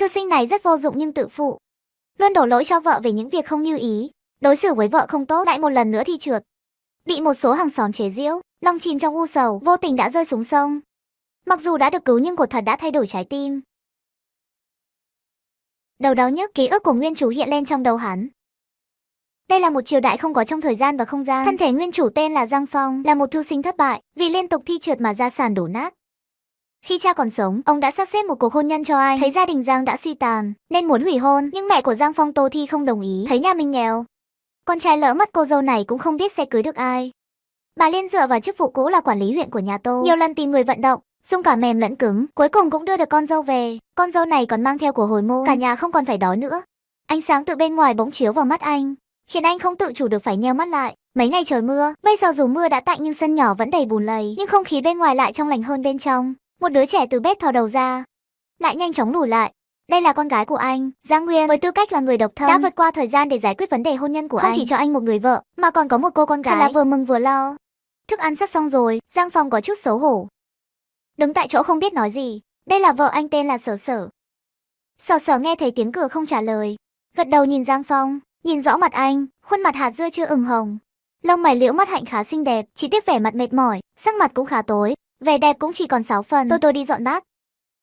Thư sinh này rất vô dụng nhưng tự phụ, luôn đổ lỗi cho vợ về những việc không như ý, đối xử với vợ không tốt, lại một lần nữa thì trượt. Bị một số hàng xóm chế giễu, lòng chìm trong u sầu, vô tình đã rơi xuống sông. Mặc dù đã được cứu nhưng cột thật đã thay đổi trái tim. Đầu đau nhức, ký ức của nguyên chủ hiện lên trong đầu hắn. Đây là một triều đại không có trong thời gian và không gian. Thân thể nguyên chủ tên là Giang Phong, là một thư sinh thất bại, vì liên tục thi trượt mà gia sản đổ nát. Khi cha còn sống, ông đã sắp xếp một cuộc hôn nhân cho anh. Thấy gia đình Giang đã suy tàn, nên muốn hủy hôn, nhưng mẹ của Giang Phong Tô Thi không đồng ý. Thấy nhà mình nghèo, con trai lỡ mất, cô dâu này cũng không biết sẽ cưới được ai. Bà Liên dựa vào chức vụ cũ là quản lý huyện của nhà Tô, nhiều lần tìm người vận động, dùng cả mềm lẫn cứng, cuối cùng cũng đưa được con dâu về. Con dâu này còn mang theo của hồi môn, cả nhà không còn phải đói nữa. Ánh sáng từ bên ngoài bỗng chiếu vào mắt anh, khiến anh không tự chủ được phải nheo mắt lại. Mấy ngày trời mưa, bây giờ dù mưa đã tạnh nhưng sân nhỏ vẫn đầy bùn lầy, nhưng không khí bên ngoài lại trong lành hơn bên trong. Một đứa trẻ từ bếp thò đầu ra, lại nhanh chóng lùi lại. Đây là con gái của anh, Giang Nguyên, với tư cách là người độc thân, đã vượt qua thời gian để giải quyết vấn đề hôn nhân của anh. Không chỉ cho anh một người vợ, mà còn có một cô con gái. Thật là vừa mừng vừa lo. Thức ăn sắp xong rồi, Giang Phong có chút xấu hổ, đứng tại chỗ không biết nói gì. Đây là vợ anh, tên là Sở Sở. Sở Sở nghe thấy tiếng cửa không trả lời, gật đầu nhìn Giang Phong, nhìn rõ mặt anh, khuôn mặt hạt dưa chưa ửng hồng, lông mày liễu, mắt hạnh khá xinh đẹp, chỉ tiếc vẻ mặt mệt mỏi, sắc mặt cũng khá tối, vẻ đẹp cũng chỉ còn 6 phần. Tôi đi dọn bát.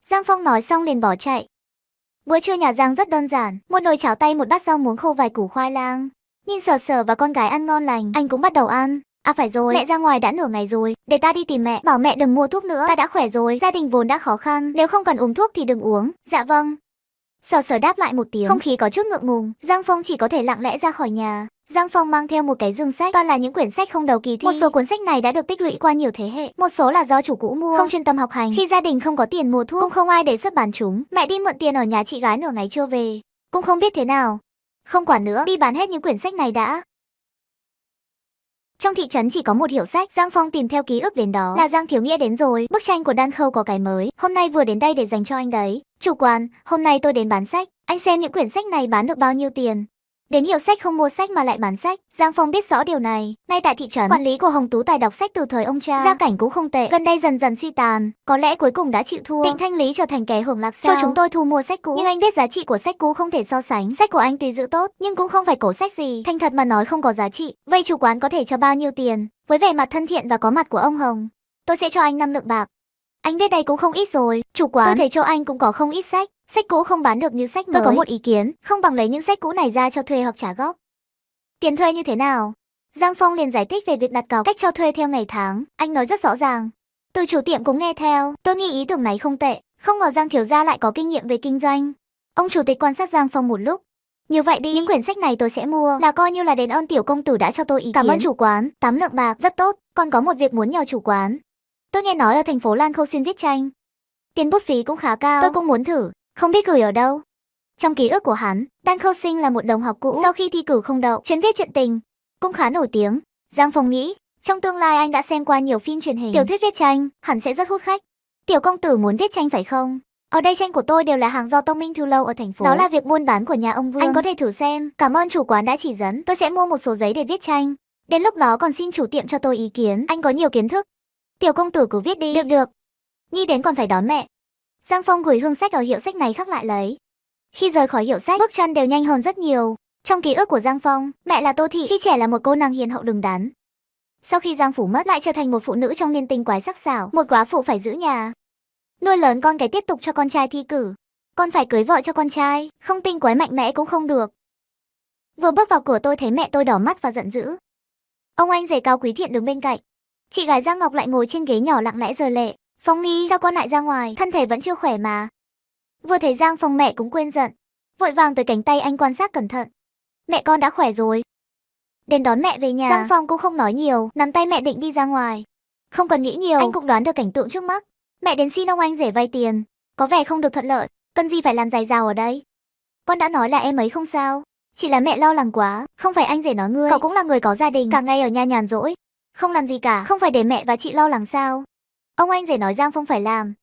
Giang Phong nói xong liền bỏ chạy. Bữa trưa nhà Giang rất đơn giản, một nồi cháo tay, một bát rau muống khô, vài củ khoai lang. Nhìn Sở Sở và con gái ăn ngon lành, anh cũng bắt đầu ăn. À phải rồi, mẹ ra ngoài đã nửa ngày rồi, để ta đi tìm mẹ, bảo mẹ đừng mua thuốc nữa, ta đã khỏe rồi, gia đình vốn đã khó khăn, nếu không cần uống thuốc thì đừng uống. Dạ vâng. Sở Sở đáp lại một tiếng, không khí có chút ngượng ngùng. Giang Phong chỉ có thể lặng lẽ ra khỏi nhà. Giang Phong mang theo một cái dương sách, toàn là những quyển sách không đầu kỳ thi. Một số cuốn sách này đã được tích lũy qua nhiều thế hệ, một số là do chủ cũ mua, không chuyên tâm học hành. Khi gia đình không có tiền mua thuốc, cũng không ai để xuất bán chúng. Mẹ đi mượn tiền ở nhà chị gái nửa ngày chưa về, cũng không biết thế nào. Không quản nữa, đi bán hết những quyển sách này đã. Trong thị trấn chỉ có một hiệu sách, Giang Phong tìm theo ký ức đến đó. Là Giang Thiếu Nghĩa đến rồi, bức tranh của Đan Khâu có cái mới, hôm nay vừa đến đây để dành cho anh đấy. Chủ quán, hôm nay tôi đến bán sách, anh xem những quyển sách này bán được bao nhiêu tiền. Đến hiệu sách không mua sách mà lại bán sách. Giang Phong biết rõ điều này. Ngay tại thị trấn, quản lý của Hồng Tú Tài đọc sách từ thời ông cha, gia cảnh cũng không tệ, gần đây dần dần suy tàn, có lẽ cuối cùng đã chịu thua, định thanh lý trở thành kẻ hưởng lạc sao? Cho chúng tôi thu mua sách cũ. Nhưng anh biết giá trị của sách cũ không thể so sánh. Sách của anh tuy giữ tốt, nhưng cũng không phải cổ sách gì, thành thật mà nói không có giá trị. Vậy chủ quán có thể cho bao nhiêu tiền? Với vẻ mặt thân thiện và có mặt của ông Hồng, tôi sẽ cho anh 5 lượng bạc. Anh biết đây cũng không ít rồi. Chủ quán, tôi thấy chỗ anh cũng có không ít sách. Sách cũ không bán được như sách mới. Tôi có một ý kiến, không bằng lấy những sách cũ này ra cho thuê hoặc trả góp. Tiền thuê như thế nào? Giang Phong liền giải thích về việc đặt cọc, cách cho thuê theo ngày tháng. Anh nói rất rõ ràng. Từ chủ tiệm cũng nghe theo. Tôi nghĩ ý tưởng này không tệ. Không ngờ Giang thiếu gia lại có kinh nghiệm về kinh doanh. Ông chủ tịch quan sát Giang Phong một lúc. Như vậy đi, những quyển sách này tôi sẽ mua, là coi như là đền ơn tiểu công tử đã cho tôi ý kiến. Cảm ơn chủ quán. 8 lượng bạc, rất tốt. Còn có một việc muốn nhờ chủ quán. Tôi nghe nói ở thành phố Lan Khâu xuyên viết tranh, tiền bút phí cũng khá cao, tôi cũng muốn thử, không biết gửi ở đâu. Trong ký ức của hắn, Đan Khâu Sinh là một đồng học cũ, sau khi thi cử không đậu, chuyên viết truyện tình, cũng khá nổi tiếng. Giang Phong nghĩ, trong tương lai anh đã xem qua nhiều phim truyền hình, tiểu thuyết viết tranh, hẳn sẽ rất hút khách. Tiểu công tử muốn viết tranh phải không? Ở đây tranh của tôi đều là hàng do Tông Minh Thư Lâu ở thành phố. Đó là việc buôn bán của nhà ông Vương. Anh có thể thử xem. Cảm ơn chủ quán đã chỉ dẫn, tôi sẽ mua một số giấy để viết tranh. Đến lúc đó còn xin chủ tiệm cho tôi ý kiến, anh có nhiều kiến thức. Tiểu công tử cứ viết đi. Được được. Nghĩ đến còn phải đón mẹ. Giang Phong gửi hương sách ở hiệu sách này khắc lại lấy. Khi rời khỏi hiệu sách, bước chân đều nhanh hơn rất nhiều. Trong ký ức của Giang Phong, mẹ là Tô Thị, khi trẻ là một cô nàng hiền hậu đứng đắn. Sau khi Giang Phủ mất, lại trở thành một phụ nữ trong niên tinh quái sắc sảo, một quá phụ phải giữ nhà, nuôi lớn con cái, tiếp tục cho con trai thi cử. Con phải cưới vợ cho con trai, không tinh quái mạnh mẽ cũng không được. Vừa bước vào cửa tôi thấy mẹ tôi đỏ mắt và giận dữ. Ông anh rể cao quý thiện đứng bên cạnh. Chị gái Giang Ngọc lại ngồi trên ghế nhỏ lặng lẽ rơi lệ. Phong Nghi, sao con lại ra ngoài, thân thể vẫn chưa khỏe mà. Vừa thấy Giang Phong mẹ cũng quên giận, vội vàng tới cánh tay anh quan sát cẩn thận. Mẹ con đã khỏe rồi. Đến đón mẹ về nhà. Giang Phong cũng không nói nhiều, nắm tay mẹ định đi ra ngoài. Không cần nghĩ nhiều, anh cũng đoán được cảnh tượng trước mắt. Mẹ đến xin ông anh rể vay tiền, có vẻ không được thuận lợi, cần gì phải làm dài dào ở đây. Con đã nói là em ấy không sao, chỉ là mẹ lo lắng quá. Không phải anh rể nói ngươi, cậu cũng là người có gia đình, cả ngày ở nhà nhàn rỗi, không làm gì cả, không phải để mẹ và chị lo lắng sao? Ông anh rể nói Giang Phong phải làm.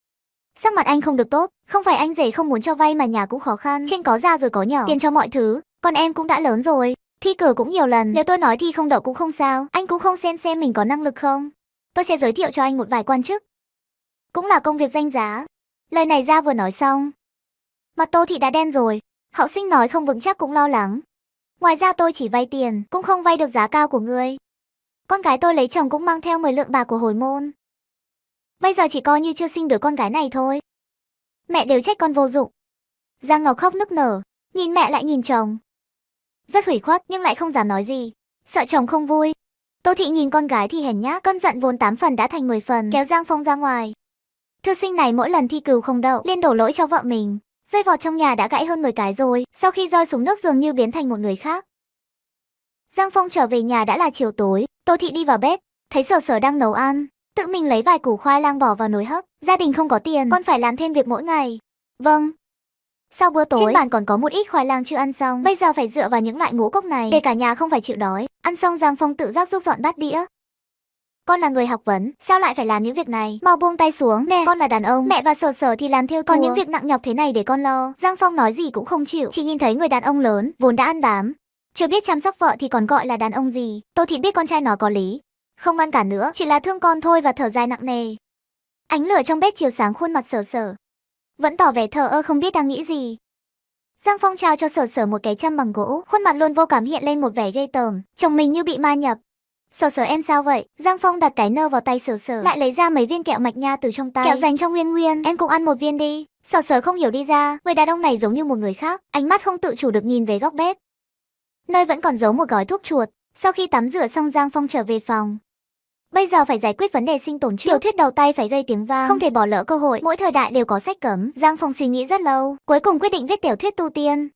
Sắc mặt anh không được tốt, không phải anh rể không muốn cho vay mà nhà cũng khó khăn, trên có già rồi có nhỏ, tiền cho mọi thứ, con em cũng đã lớn rồi, thi cử cũng nhiều lần, nếu tôi nói thi không đậu cũng không sao, anh cũng không xem mình có năng lực không. Tôi sẽ giới thiệu cho anh một vài quan chức, cũng là công việc danh giá. Lời này ra vừa nói xong, Mặt Tô Thị đã đen rồi. Hậu sinh nói không vững chắc cũng lo lắng. Ngoài ra tôi chỉ vay tiền, cũng không vay được giá cao của ngươi. Con gái tôi lấy chồng cũng mang theo 10 lượng bạc của hồi môn. Bây giờ chỉ coi như chưa sinh được con gái này thôi. Mẹ đều trách con vô dụng. Giang Ngọc khóc nức nở, nhìn mẹ lại nhìn chồng. Rất hủy khuất nhưng lại không dám nói gì, sợ chồng không vui. Tô Thị nhìn con gái thì hèn nhát, cơn giận vốn 8 phần đã thành 10 phần, kéo Giang Phong ra ngoài. Thư sinh này mỗi lần thi cử không đậu, liên đổ lỗi cho vợ mình. Rơi vọt trong nhà đã gãy hơn 10 cái rồi, sau khi rơi xuống nước dường như biến thành một người khác. Giang Phong trở về nhà đã là chiều tối, Tô Thị đi vào bếp, thấy Sở Sở đang nấu ăn, tự mình lấy vài củ khoai lang bỏ vào nồi hấp. Gia đình không có tiền, con phải làm thêm việc mỗi ngày. Vâng. Sau bữa tối, trên bàn còn có một ít khoai lang chưa ăn xong, bây giờ phải dựa vào những loại ngũ cốc này để cả nhà không phải chịu đói. Ăn xong Giang Phong tự giác giúp dọn bát đĩa. Con là người học vấn, sao lại phải làm những việc này? Mau buông tay xuống, mẹ, con là đàn ông, mẹ và Sở Sở thì làm theo thùa. Còn những việc nặng nhọc thế này để con lo. Giang Phong nói gì cũng không chịu, chỉ nhìn thấy người đàn ông lớn, vốn đã ăn bám, chưa biết chăm sóc vợ thì còn gọi là đàn ông gì. Tô Thị biết con trai nó có lý, không ngăn cản nữa, chỉ là thương con thôi và thở dài nặng nề. Ánh lửa trong bếp chiếu sáng khuôn mặt Sở Sở, vẫn tỏ vẻ thờ ơ không biết đang nghĩ gì. Giang Phong trao cho Sở Sở một cái châm bằng gỗ, khuôn mặt luôn vô cảm hiện lên một vẻ ghê tởm, chồng mình như bị ma nhập. Sở Sở em sao vậy? Giang Phong đặt cái nơ vào tay Sở Sở, lại lấy ra mấy viên kẹo mạch nha từ trong tay. Kẹo dành cho Nguyên Nguyên, em cũng ăn một viên đi. Sở Sở không hiểu đi ra, người đàn ông này giống như một người khác, ánh mắt không tự chủ được nhìn về góc bếp, nơi vẫn còn giấu một gói thuốc chuột. Sau khi tắm rửa xong Giang Phong trở về phòng. Bây giờ phải giải quyết vấn đề sinh tồn trước. Tiểu thuyết đầu tay phải gây tiếng vang, không thể bỏ lỡ cơ hội. Mỗi thời đại đều có sách cấm. Giang Phong suy nghĩ rất lâu, cuối cùng quyết định viết tiểu thuyết tu tiên.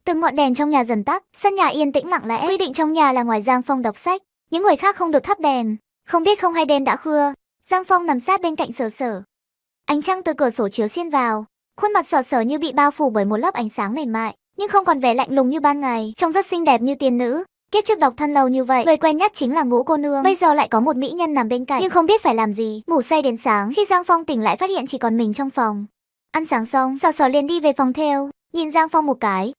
Từng ngọn đèn trong nhà dần tắt, sân nhà yên tĩnh lặng lẽ. Quy định trong nhà là ngoài Giang Phong đọc sách, những người khác không được thắp đèn. Không biết không hay đêm đã khuya, Giang Phong nằm sát bên cạnh Sở Sở. Ánh trăng từ cửa sổ chiếu xiên vào, khuôn mặt Sở Sở như bị bao phủ bởi một lớp ánh sáng mềm mại, nhưng không còn vẻ lạnh lùng như ban ngày, trông rất xinh đẹp như tiên nữ. Kiếp trước độc thân lâu như vậy, người quen nhất chính là Ngũ cô nương, bây giờ lại có một mỹ nhân nằm bên cạnh, nhưng không biết phải làm gì. Ngủ say đến sáng, khi Giang Phong tỉnh lại phát hiện chỉ còn mình trong phòng. Ăn sáng xong, Sở Sở liền đi về phòng thêu, nhìn Giang Phong một cái.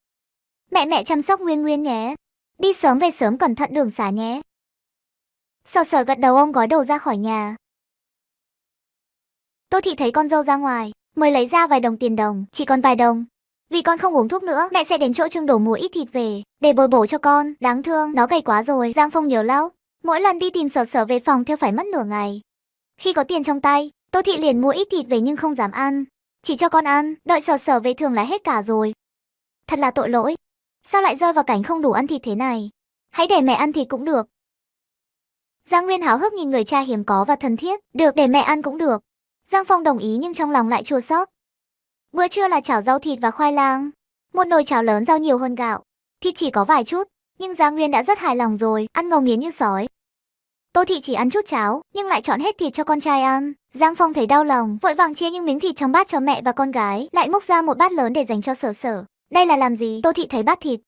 Mẹ chăm sóc Nguyên Nguyên nhé. Đi sớm về sớm, cẩn thận đường xá nhé. Sở Sở gật đầu, ôm gói đồ ra khỏi nhà. Tô Thị thấy con dâu ra ngoài, mới lấy ra vài đồng tiền đồng, chỉ còn vài đồng. Vì con không uống thuốc nữa, mẹ sẽ đến chỗ Trương đổ mua ít thịt về, để bồi bổ cho con. Đáng thương, nó gầy quá rồi. Giang Phong nhớ lão, mỗi lần đi tìm Sở Sở về phòng theo phải mất nửa ngày. Khi có tiền trong tay, Tô Thị liền mua ít thịt về nhưng không dám ăn, chỉ cho con ăn, đợi Sở Sở về thường là hết cả rồi. Thật là tội lỗi, sao lại rơi vào cảnh không đủ ăn thịt thế này? Hãy để mẹ ăn thịt cũng được. Giang Nguyên háo hức nhìn người cha hiếm có và thân thiết, được, để mẹ ăn cũng được. Giang Phong đồng ý nhưng trong lòng lại chua xót. Bữa trưa là chảo rau thịt và khoai lang, một nồi cháo lớn rau nhiều hơn gạo, thịt chỉ có vài chút, nhưng Giang Nguyên đã rất hài lòng rồi, ăn ngấu nghiến như sói. Tô Thị chỉ ăn chút cháo, nhưng lại chọn hết thịt cho con trai ăn. Giang Phong thấy đau lòng, vội vàng chia những miếng thịt trong bát cho mẹ và con gái, lại múc ra một bát lớn để dành cho Sở Sở. Đây là làm gì? Tô Thị thấy bát thịt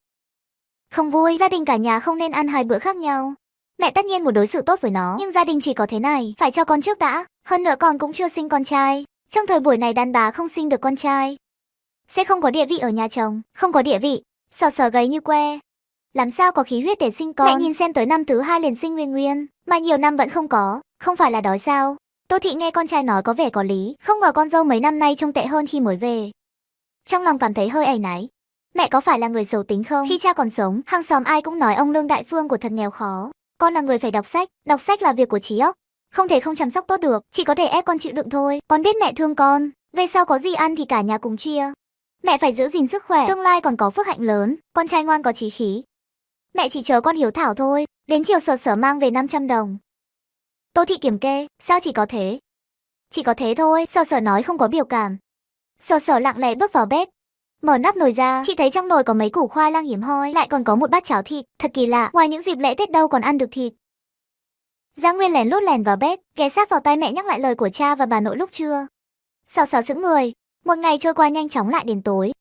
không vui, gia đình cả nhà không nên ăn hai bữa khác nhau. Mẹ tất nhiên muốn đối xử tốt với nó, nhưng gia đình chỉ có thế này, phải cho con trước đã. Hơn nữa con cũng chưa sinh con trai. Trong thời buổi này đàn bà không sinh được con trai sẽ không có địa vị ở nhà chồng, không có địa vị. Sở Sở gầy như que, làm sao có khí huyết để sinh con. Mẹ nhìn xem, tới năm thứ 2 liền sinh Nguyên Nguyên, mà nhiều năm vẫn không có, không phải là đói sao? Tô Thị nghe con trai nói có vẻ có lý, không ngờ con dâu mấy năm nay trông tệ hơn khi mới về. Trong lòng cảm thấy hơi áy náy. Mẹ có phải là người xấu tính không? Khi cha còn sống, hàng xóm ai cũng nói ông Lương Đại Phương của thật nghèo khó. Con là người phải đọc sách là việc của trí óc, không thể không chăm sóc tốt được, chỉ có thể ép con chịu đựng thôi. Con biết mẹ thương con, về sau có gì ăn thì cả nhà cùng chia. Mẹ phải giữ gìn sức khỏe, tương lai còn có phước hạnh lớn, con trai ngoan có chí khí. Mẹ chỉ chờ con hiếu thảo thôi. Đến chiều Sở Sở mang về 500 đồng. Tô Thị kiểm kê, sao chỉ có thế? Chỉ có thế thôi, Sở Sở nói không có biểu cảm. Sở Sở lặng lẽ bước vào bếp, mở nắp nồi ra, chị thấy trong nồi có mấy củ khoai lang hiếm hoi, lại còn có một bát cháo thịt, thật kỳ lạ, ngoài những dịp lễ Tết đâu còn ăn được thịt. Giang Nguyên lén lút lèn vào bếp, ghé sát vào tai mẹ nhắc lại lời của cha và bà nội lúc trưa. Sở Sở sững người, một ngày trôi qua nhanh chóng lại đến tối.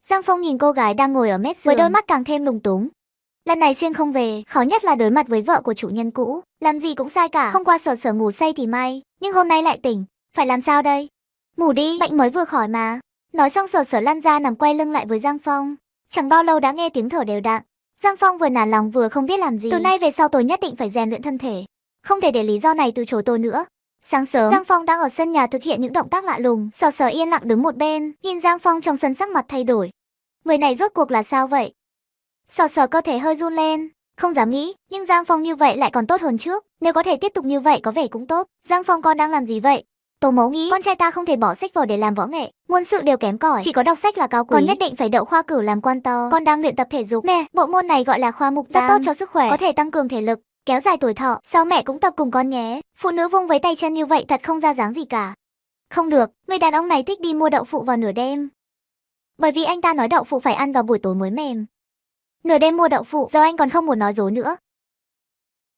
Giang Phong nhìn cô gái đang ngồi ở mép giường với đôi mắt càng thêm lúng túng. Lần này xuyên không về, khó nhất là đối mặt với vợ của chủ nhân cũ, làm gì cũng sai cả. Hôm qua Sở Sở ngủ say thì may, nhưng hôm nay lại tỉnh, phải làm sao đây? Ngủ đi, bệnh mới vừa khỏi mà. Nói xong Sở Sở lăn ra nằm quay lưng lại với Giang Phong. Chẳng bao lâu đã nghe tiếng thở đều đặn. Giang Phong vừa nản lòng vừa không biết làm gì. Từ nay về sau tôi nhất định phải rèn luyện thân thể, không thể để lý do này từ chối tôi nữa. Sáng sớm, Giang Phong đang ở sân nhà thực hiện những động tác lạ lùng. Sở Sở yên lặng đứng một bên, nhìn Giang Phong trong sân, sắc mặt thay đổi. Người này rốt cuộc là sao vậy? Sở Sở cơ thể hơi run lên, không dám nghĩ, nhưng Giang Phong như vậy lại còn tốt hơn trước. Nếu có thể tiếp tục như vậy có vẻ cũng tốt. Giang Phong, con đang làm gì vậy? Tổ mẫu nghĩ con trai ta không thể bỏ sách vở để làm võ nghệ, muôn sự đều kém cỏi, chỉ có đọc sách là cao quý. Con nhất định phải đậu khoa cử làm quan to. Con đang luyện tập thể dục. Mẹ, bộ môn này gọi là khoa mục giang, rất tốt cho sức khỏe, có thể tăng cường thể lực, kéo dài tuổi thọ. Sao mẹ cũng tập cùng con nhé? Phụ nữ vung với tay chân như vậy thật không ra dáng gì cả. Không được, người đàn ông này thích đi mua đậu phụ vào nửa đêm. Bởi vì anh ta nói đậu phụ phải ăn vào buổi tối mới mềm. Nửa đêm mua đậu phụ, giờ anh còn không muốn nói dối nữa.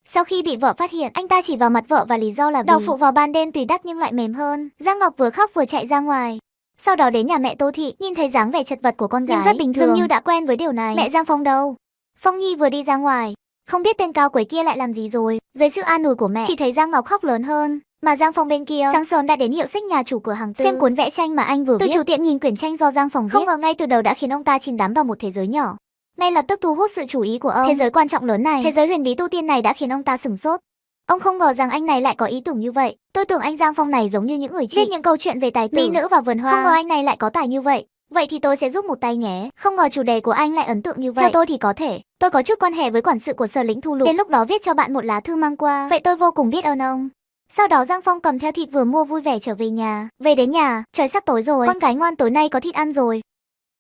Sau khi bị vợ phát hiện, anh ta chỉ vào mặt vợ và lý do là vì đậu phụ vào ban đêm tuy đắt nhưng lại mềm hơn. Giang Ngọc vừa khóc vừa chạy ra ngoài. Sau đó đến nhà mẹ Tô Thị, nhìn thấy dáng vẻ chật vật của con gái, nhưng rất bình thường, dường như đã quen với điều này. Mẹ Giang Phong đâu? Phong Nhi vừa đi ra ngoài, không biết tên cao quấy kia lại làm gì rồi. Dưới sự an ủi của mẹ, chỉ thấy Giang Ngọc khóc lớn hơn. Mà Giang Phong bên kia, sáng sớm đã đến hiệu sách nhà chủ cửa hàng Tư, xem cuốn vẽ tranh mà anh vừa viết. Từ chủ tiệm nhìn quyển tranh do Giang Phong viết, không ngờ ngay từ đầu đã khiến ông ta chìm đắm vào một thế giới nhỏ. Ngay lập tức thu hút sự chú ý của ông. Thế giới quan trọng lớn này, thế giới huyền bí tu tiên này đã khiến ông ta sửng sốt. Ông không ngờ rằng anh này lại có ý tưởng như vậy. Tôi tưởng anh Giang Phong này giống như những người chị, viết những câu chuyện về tài tử, mỹ nữ và vườn hoa. Không ngờ anh này lại có tài như vậy. Vậy thì tôi sẽ giúp một tay nhé. Không ngờ chủ đề của anh lại ấn tượng như vậy. Theo tôi thì có thể, tôi có chút quan hệ với quản sự của Sở Lĩnh Thu Lục. Đến lúc đó viết cho bạn một lá thư mang qua. Vậy tôi vô cùng biết ơn ông. Sau đó Giang Phong cầm theo thịt vừa mua vui vẻ trở về nhà. Về đến nhà, trời sắp tối rồi. Con gái ngoan, tối nay có thịt ăn rồi.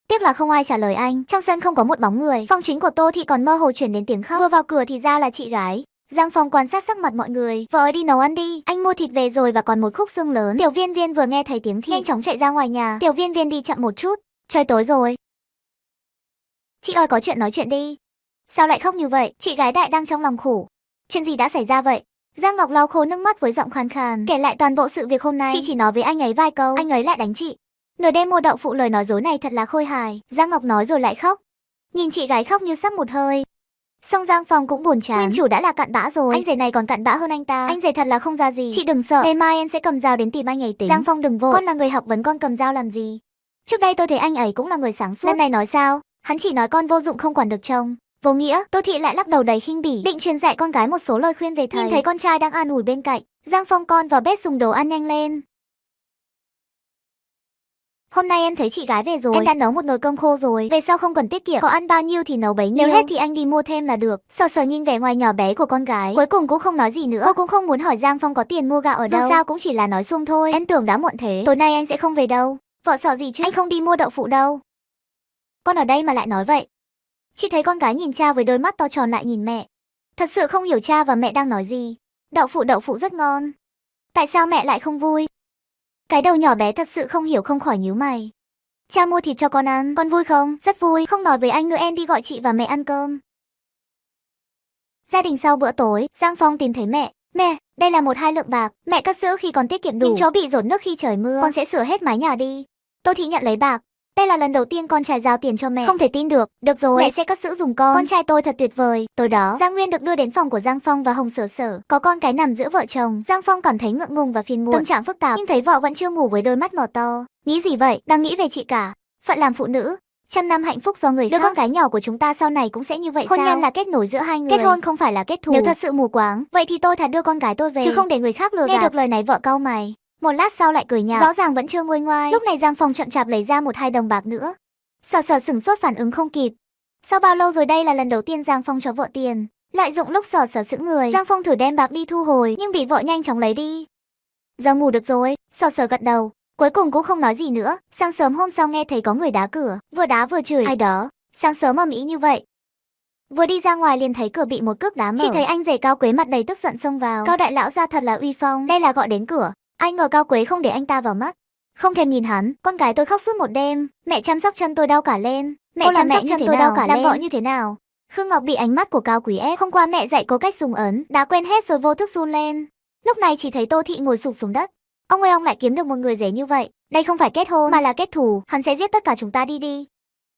Tiếc là không ai trả lời anh. Trong sân không có một bóng người. Phòng chính của Tô Thị còn mơ hồ chuyển đến tiếng khóc. Vừa vào cửa thì ra là chị gái. Giang Phong quan sát sắc mặt mọi người. Vợ ơi, đi nấu ăn đi. Anh mua thịt về rồi và còn một khúc xương lớn. Tiểu Viên Viên vừa nghe thấy tiếng thì nhanh chóng chạy ra ngoài nhà. Tiểu Viên Viên đi chậm một chút. Trời tối rồi. Chị ơi, có chuyện nói chuyện đi. Sao lại khóc như vậy? Chị gái đại đang trong lòng khổ. Chuyện gì đã xảy ra vậy? Giang Ngọc lau khô nước mắt với giọng khàn khàn, kể lại toàn bộ sự việc hôm nay. Chị chỉ nói với anh ấy vài câu, anh ấy lại đánh chị. Nửa đêm mua đậu phụ, lời nói dối này thật là khôi hài. Giang Ngọc nói rồi lại khóc. Nhìn chị gái khóc như sắp một hơi. Xong Giang Phong cũng buồn chán. Nguyên chủ đã là cặn bã rồi, anh rể này còn cặn bã hơn anh ta. Anh rể thật là không ra gì. Chị đừng sợ, ngày mai em sẽ cầm dao đến tìm anh ấy tính. Giang Phong đừng vội, con là người học vấn, con cầm dao làm gì? Trước đây tôi thấy anh ấy cũng là người sáng suốt. Lần này nói sao? Hắn chỉ nói con vô dụng không quản được chồng. Vô nghĩa. Tô Thị lại lắc đầu đầy khinh bỉ, định truyền dạy con gái một số lời khuyên về thầy. Nhìn thấy con trai đang an ủi bên cạnh, Giang Phong, con vào bếp dùng đồ ăn nhanh lên. Hôm nay em thấy chị gái về rồi, em đã nấu một nồi cơm khô rồi, về sau không cần tiết kiệm, có ăn bao nhiêu thì nấu bấy nhiêu, nếu hết thì anh đi mua thêm là được. Sở Sở nhìn vẻ ngoài nhỏ bé của con gái, cuối cùng cũng không nói gì nữa. Cô cũng không muốn hỏi Giang Phong có tiền mua gạo ở đâu, dù sao cũng chỉ là nói suông thôi. Em tưởng đã muộn thế, tối nay anh sẽ không về đâu. Vợ sợ gì chứ, anh không đi mua đậu phụ đâu. Con ở đây mà lại nói vậy. Chị thấy con gái nhìn cha với đôi mắt to tròn lại nhìn mẹ. Thật sự không hiểu cha và mẹ đang nói gì. Đậu phụ rất ngon. Tại sao mẹ lại không vui? Cái đầu nhỏ bé thật sự không hiểu, không khỏi nhíu mày. Cha mua thịt cho con ăn, con vui không? Rất vui, không nói với anh nữa, em đi gọi chị và mẹ ăn cơm. Gia đình sau bữa tối, Giang Phong tìm thấy mẹ. Mẹ, đây là 1-2 lượng bạc, mẹ cất giữ khi còn tiết kiệm đủ. Nhưng chó bị dột nước khi trời mưa, con sẽ sửa hết mái nhà đi. Tô Thị nhận lấy bạc. Đây là lần đầu tiên con trai giao tiền cho mẹ, không thể tin được. Được rồi, mẹ sẽ cất giữ dùng con trai tôi thật tuyệt vời. Tối đó, Giang Nguyên được đưa đến phòng của Giang Phong và Hồng Sở Sở, có con cái nằm giữa vợ chồng. Giang Phong cảm thấy ngượng ngùng và phiền muộn, tâm trạng phức tạp, nhưng thấy vợ vẫn chưa ngủ với đôi mắt mở to. Nghĩ gì vậy? Đang nghĩ về chị cả. Phận làm phụ nữ, trăm năm hạnh phúc do người khác. Đứa con cái nhỏ của chúng ta sau này cũng sẽ như vậy sao? Hôn nhân là kết nối giữa hai người, kết hôn không phải là kết thù. Nếu thật sự mù quáng, vậy thì tôi thà đưa con gái tôi về, chứ không để người khác lừa gạt. Nghe được lời này vợ cau mày. Một lát sau lại cười nhạo, rõ ràng vẫn chưa nguôi ngoai. Lúc này Giang Phong chậm chạp lấy ra 1-2 đồng bạc nữa. Sở Sở sửng sốt, phản ứng không kịp. Sao bao lâu rồi đây là lần đầu tiên Giang Phong cho vợ tiền. Lợi dụng lúc Sở Sở sững người, Giang Phong thử đem bạc đi thu hồi, nhưng bị vợ nhanh chóng lấy đi. Giờ ngủ được rồi, Sở Sở gật đầu, cuối cùng cũng không nói gì nữa. Sáng sớm hôm sau nghe thấy có người đá cửa, vừa đá vừa chửi. Ai đó, sáng sớm ầm ĩ như vậy. Vừa đi ra ngoài liền thấy cửa bị một cước đá mở. Chỉ thấy anh rể Cao Quế mặt đầy tức giận xông vào. Cao đại lão ra thật là uy phong, đây là gọi đến cửa. Ai ngờ Cao Quế không để anh ta vào mắt, không thèm nhìn hắn. Con gái tôi khóc suốt một đêm, mẹ chăm sóc chân tôi đau cả lên. Mẹ chăm sóc chân tôi đau cả lên, làm vợ như thế nào? Khương Ngọc bị ánh mắt của Cao Quý ép. Hôm qua mẹ dạy cô cách dùng ấn, đã quên hết rồi vô thức run lên. Lúc này chỉ thấy Tô Thị ngồi sụp xuống đất. Ông ơi, ông lại kiếm được một người rể như vậy. Đây không phải kết hôn mà là kết thù, hắn sẽ giết tất cả chúng ta đi.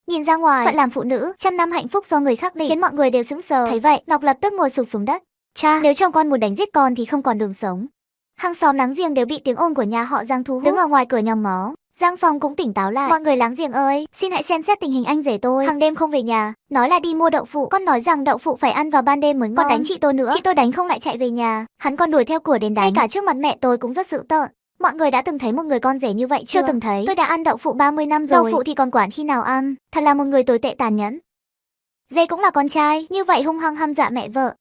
Nhìn ra ngoài, phận làm phụ nữ, trăm năm hạnh phúc do người khác định, khiến mọi người đều sững sờ. Thấy vậy, Ngọc lập tức ngồi sụp xuống đất. Cha, nếu chồng con muốn đánh giết con thì không còn đường sống. Hàng xóm láng giềng đều bị tiếng ồn của nhà họ Giang thu hút, đứng ở ngoài cửa nhòm ngó. Giang Phong cũng tỉnh táo lại. Mọi người láng giềng ơi, xin hãy xem xét tình hình anh rể tôi. Hàng đêm không về nhà, nói là đi mua đậu phụ. Con nói rằng đậu phụ phải ăn vào ban đêm mới ngon. Còn đánh chị tôi nữa. Chị tôi đánh không lại chạy về nhà. Hắn còn đuổi theo của đến đánh. Ngay cả trước mặt mẹ tôi cũng rất dữ tợn. Mọi người đã từng thấy một người con rể như vậy chưa? Chưa từng thấy. Tôi đã ăn đậu phụ 30 năm rồi. Đậu phụ thì còn quản khi nào ăn. Thật là một người tồi tệ tàn nhẫn. Dê cũng là con trai, như vậy hung hăng hăm dọa mẹ vợ.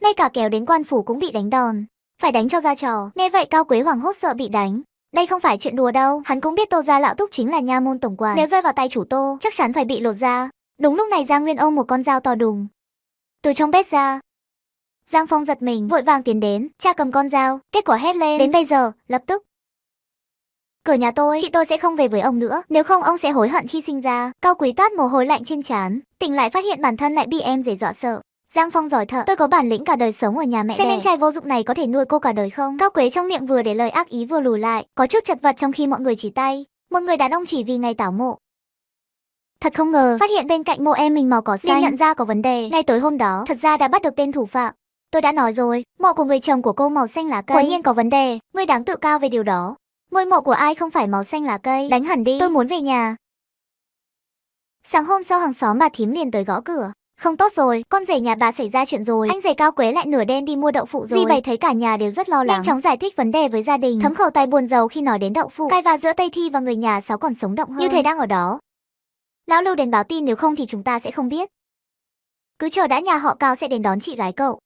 Ngay cả kéo đến quan phủ cũng bị đánh đòn. Phải đánh cho ra trò. Nghe vậy Cao Quế hoảng hốt sợ bị đánh. Đây không phải chuyện đùa đâu, hắn cũng biết Tô gia lão túc chính là nha môn tổng quản. Nếu rơi vào tay chủ Tô, chắc chắn phải bị lột da. Đúng lúc này Giang Nguyên ôm một con dao to đùng từ trong bếp ra. Giang Phong giật mình, vội vàng tiến đến, cha cầm con dao, kết quả hét lên, đến bây giờ, lập tức. Cửa nhà tôi, chị tôi sẽ không về với ông nữa, nếu không ông sẽ hối hận khi sinh ra. Cao Quý toát mồ hôi lạnh trên trán, tỉnh lại phát hiện bản thân lại bị em rể dọa sợ. Giang Phong giỏi thợ, tôi có bản lĩnh cả đời sống ở nhà mẹ đẻ. Xem em trai vô dụng này có thể nuôi cô cả đời không? Cao Quế trong miệng vừa để lời ác ý vừa lùi lại, có chút chật vật trong khi mọi người chỉ tay. Một người đàn ông chỉ vì ngày tảo mộ. Thật không ngờ, phát hiện bên cạnh mộ em mình màu cỏ xanh, nên nhận ra có vấn đề. Ngay tối hôm đó, thật ra đã bắt được tên thủ phạm. Tôi đã nói rồi, mộ của người chồng của cô màu xanh lá cây. Quả nhiên có vấn đề, ngươi đáng tự cao về điều đó. Ngôi mộ của ai không phải màu xanh lá cây? Đánh hẳn đi, tôi muốn về nhà. Sáng hôm sau hàng xóm bà thím liền tới gõ cửa. Không tốt rồi, con rể nhà bà xảy ra chuyện rồi. Anh rể Cao Quế lại nửa đêm đi mua đậu phụ rồi. Di Bày thấy cả nhà đều rất lo lắng, nhanh chóng giải thích vấn đề với gia đình. Thấm khẩu tài buồn rầu khi nói đến đậu phụ. Cai va giữa Tây Thi và người nhà Sáu còn sống động hơn. Như thế đang ở đó. Lão Lưu đến báo tin, nếu không thì chúng ta sẽ không biết. Cứ chờ đã, nhà họ Cao sẽ đến đón chị gái cậu.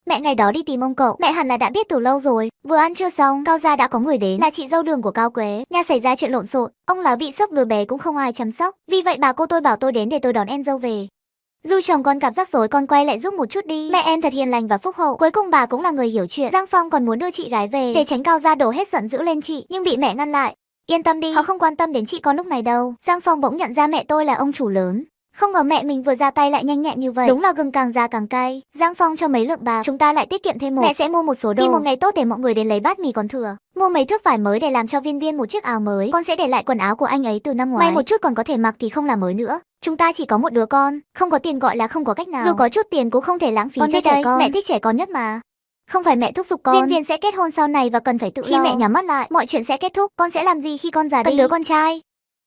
Mẹ ngày đó đi tìm ông cậu, mẹ hẳn là đã biết từ lâu rồi. Vừa ăn trưa xong, Cao gia đã có người đến, là chị dâu Đường của Cao Quế. Nhà xảy ra chuyện lộn xộn, ông lão bị sốc, đứa bé cũng không ai chăm sóc. Vì vậy bà cô tôi bảo tôi đến để tôi đón em dâu về. Dù chồng con gặp rắc rối, con quay lại giúp một chút đi. Mẹ em thật hiền lành và phúc hậu. Cuối cùng bà cũng là người hiểu chuyện. Giang Phong còn muốn đưa chị gái về để tránh Cao gia đổ hết giận dữ lên chị, nhưng bị mẹ ngăn lại. Yên tâm đi, họ không quan tâm đến chị con lúc này đâu. Giang Phong bỗng nhận ra mẹ tôi là ông chủ lớn. Không ngờ mẹ mình vừa ra tay lại nhanh nhẹn như vậy. Đúng là gừng càng già càng cay. Giang Phong cho mấy lượng bạc, chúng ta lại tiết kiệm thêm một. Mẹ sẽ mua một số đồ. Đi một ngày tốt để mọi người đến lấy bát mì còn thừa. Mua mấy thước vải mới để làm cho Viên Viên một chiếc áo mới. Con sẽ để lại quần áo của anh ấy từ năm ngoái. May một chút còn có thể mặc thì không là mới nữa. Chúng ta chỉ có một đứa con, không có tiền gọi là không có cách nào. Dù có chút tiền cũng không thể lãng phí cho trẻ con. Mẹ thích trẻ con nhất mà. Không phải mẹ thúc giục con. Viên Viên sẽ kết hôn sau này và cần phải tự lo. Khi mẹ nhắm mắt lại, mọi chuyện sẽ kết thúc. Con sẽ làm gì khi con già đi? Đứa con trai.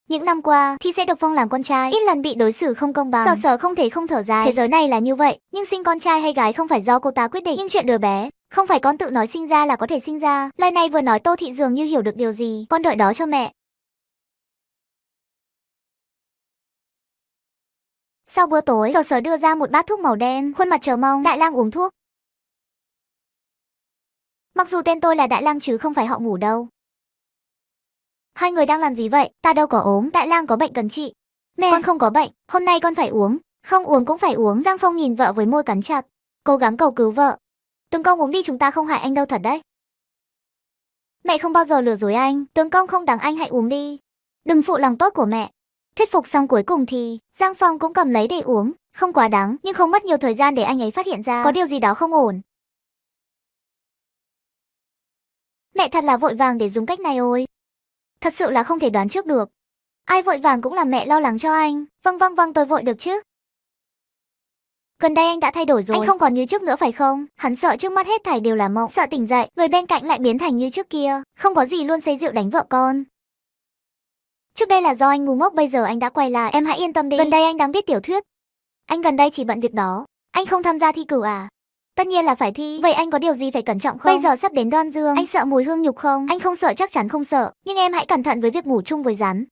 Những năm qua, Thi sẽ được phong làm con trai, ít lần bị đối xử không công bằng. Sở không thể không thở dài. Thế giới này là như vậy, nhưng sinh con trai hay gái không phải do cô ta quyết định. Nhưng chuyện đứa bé, không phải con tự nói sinh ra là có thể sinh ra. Lời này vừa nói Tô Thị dường như hiểu được điều gì. Con đợi đó cho mẹ. Sau bữa tối, Sở đưa ra một bát thuốc màu đen, khuôn mặt chờ mong. Đại lang uống thuốc. Mặc dù tên tôi là Đại lang chứ không phải họ Ngủ đâu. Hai người đang làm gì vậy? Ta đâu có ốm, Đại lang có bệnh cần trị. Mẹ, con không có bệnh, hôm nay con phải uống. Không uống cũng phải uống. Giang Phong nhìn vợ với môi cắn chặt, cố gắng cầu cứu vợ. Tướng công uống đi, chúng ta không hại anh đâu thật đấy. Mẹ không bao giờ lừa dối anh, tướng công không đáng, anh hãy uống đi. Đừng phụ lòng tốt của mẹ. Thuyết phục xong cuối cùng thì Giang Phong cũng cầm lấy để uống. Không quá đắng, nhưng không mất nhiều thời gian để anh ấy phát hiện ra có điều gì đó không ổn. Mẹ thật là vội vàng để dùng cách này ôi. Thật sự là không thể đoán trước được. Ai vội vàng cũng làm mẹ lo lắng cho anh. Vâng, tôi vội được chứ. Gần đây anh đã thay đổi rồi. Anh không còn như trước nữa phải không? Hắn sợ trước mắt hết thảy đều là mộng. Sợ tỉnh dậy, người bên cạnh lại biến thành như trước kia. Không có gì, luôn say rượu đánh vợ con. Trước đây là do anh ngu ngốc, bây giờ anh đã quay lại. Em hãy yên tâm đi. Gần đây anh đang viết tiểu thuyết. Anh gần đây chỉ bận việc đó. Anh không tham gia thi cử à? Tất nhiên là phải thi. Vậy anh có điều gì phải cẩn trọng không? Bây giờ sắp đến đoan dương, anh sợ mùi hương nhục không? Anh không sợ, chắc chắn không sợ. Nhưng em hãy cẩn thận với việc ngủ chung với rắn.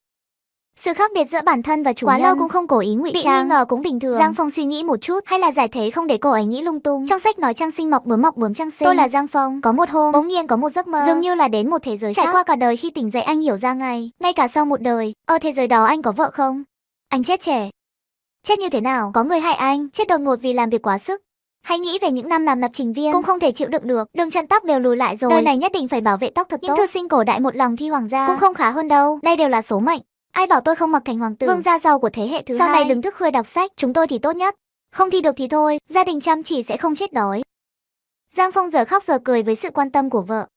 Sự khác biệt giữa bản thân và chủ nhân. Quá lâu cũng không cố ý ngụy trang, bị nghi ngờ cũng bình thường. Giang Phong suy nghĩ một chút, hay là giải thế không để cô ấy nghĩ lung tung. Trong sách nói trăng sinh mọc bướm trăng sinh. Tôi là Giang Phong. Có một hôm, bỗng nhiên có một giấc mơ, dường như là đến một thế giới khác. Trải qua cả đời, khi tỉnh dậy anh hiểu ra ngay cả sau một đời, ở thế giới đó anh có vợ không? Anh chết trẻ. Chết như thế nào? Có người hại anh, chết đột ngột vì làm việc quá sức. Hãy nghĩ về những năm làm lập trình viên, cũng không thể chịu đựng được, đường chân tóc đều lùi lại rồi. Đời này nhất định phải bảo vệ tóc thật tốt. Những thư sinh cổ đại một lòng thi hoàng gia cũng không khá hơn đâu. Đây đều là số mệnh. Ai bảo tôi không mặc thành hoàng tử, vương gia giàu của thế hệ thứ hai. Sau này đừng thức khuya đọc sách, chúng tôi thì tốt nhất. Không thi được thì thôi, gia đình chăm chỉ sẽ không chết đói. Giang Phong giờ khóc giờ cười với sự quan tâm của vợ.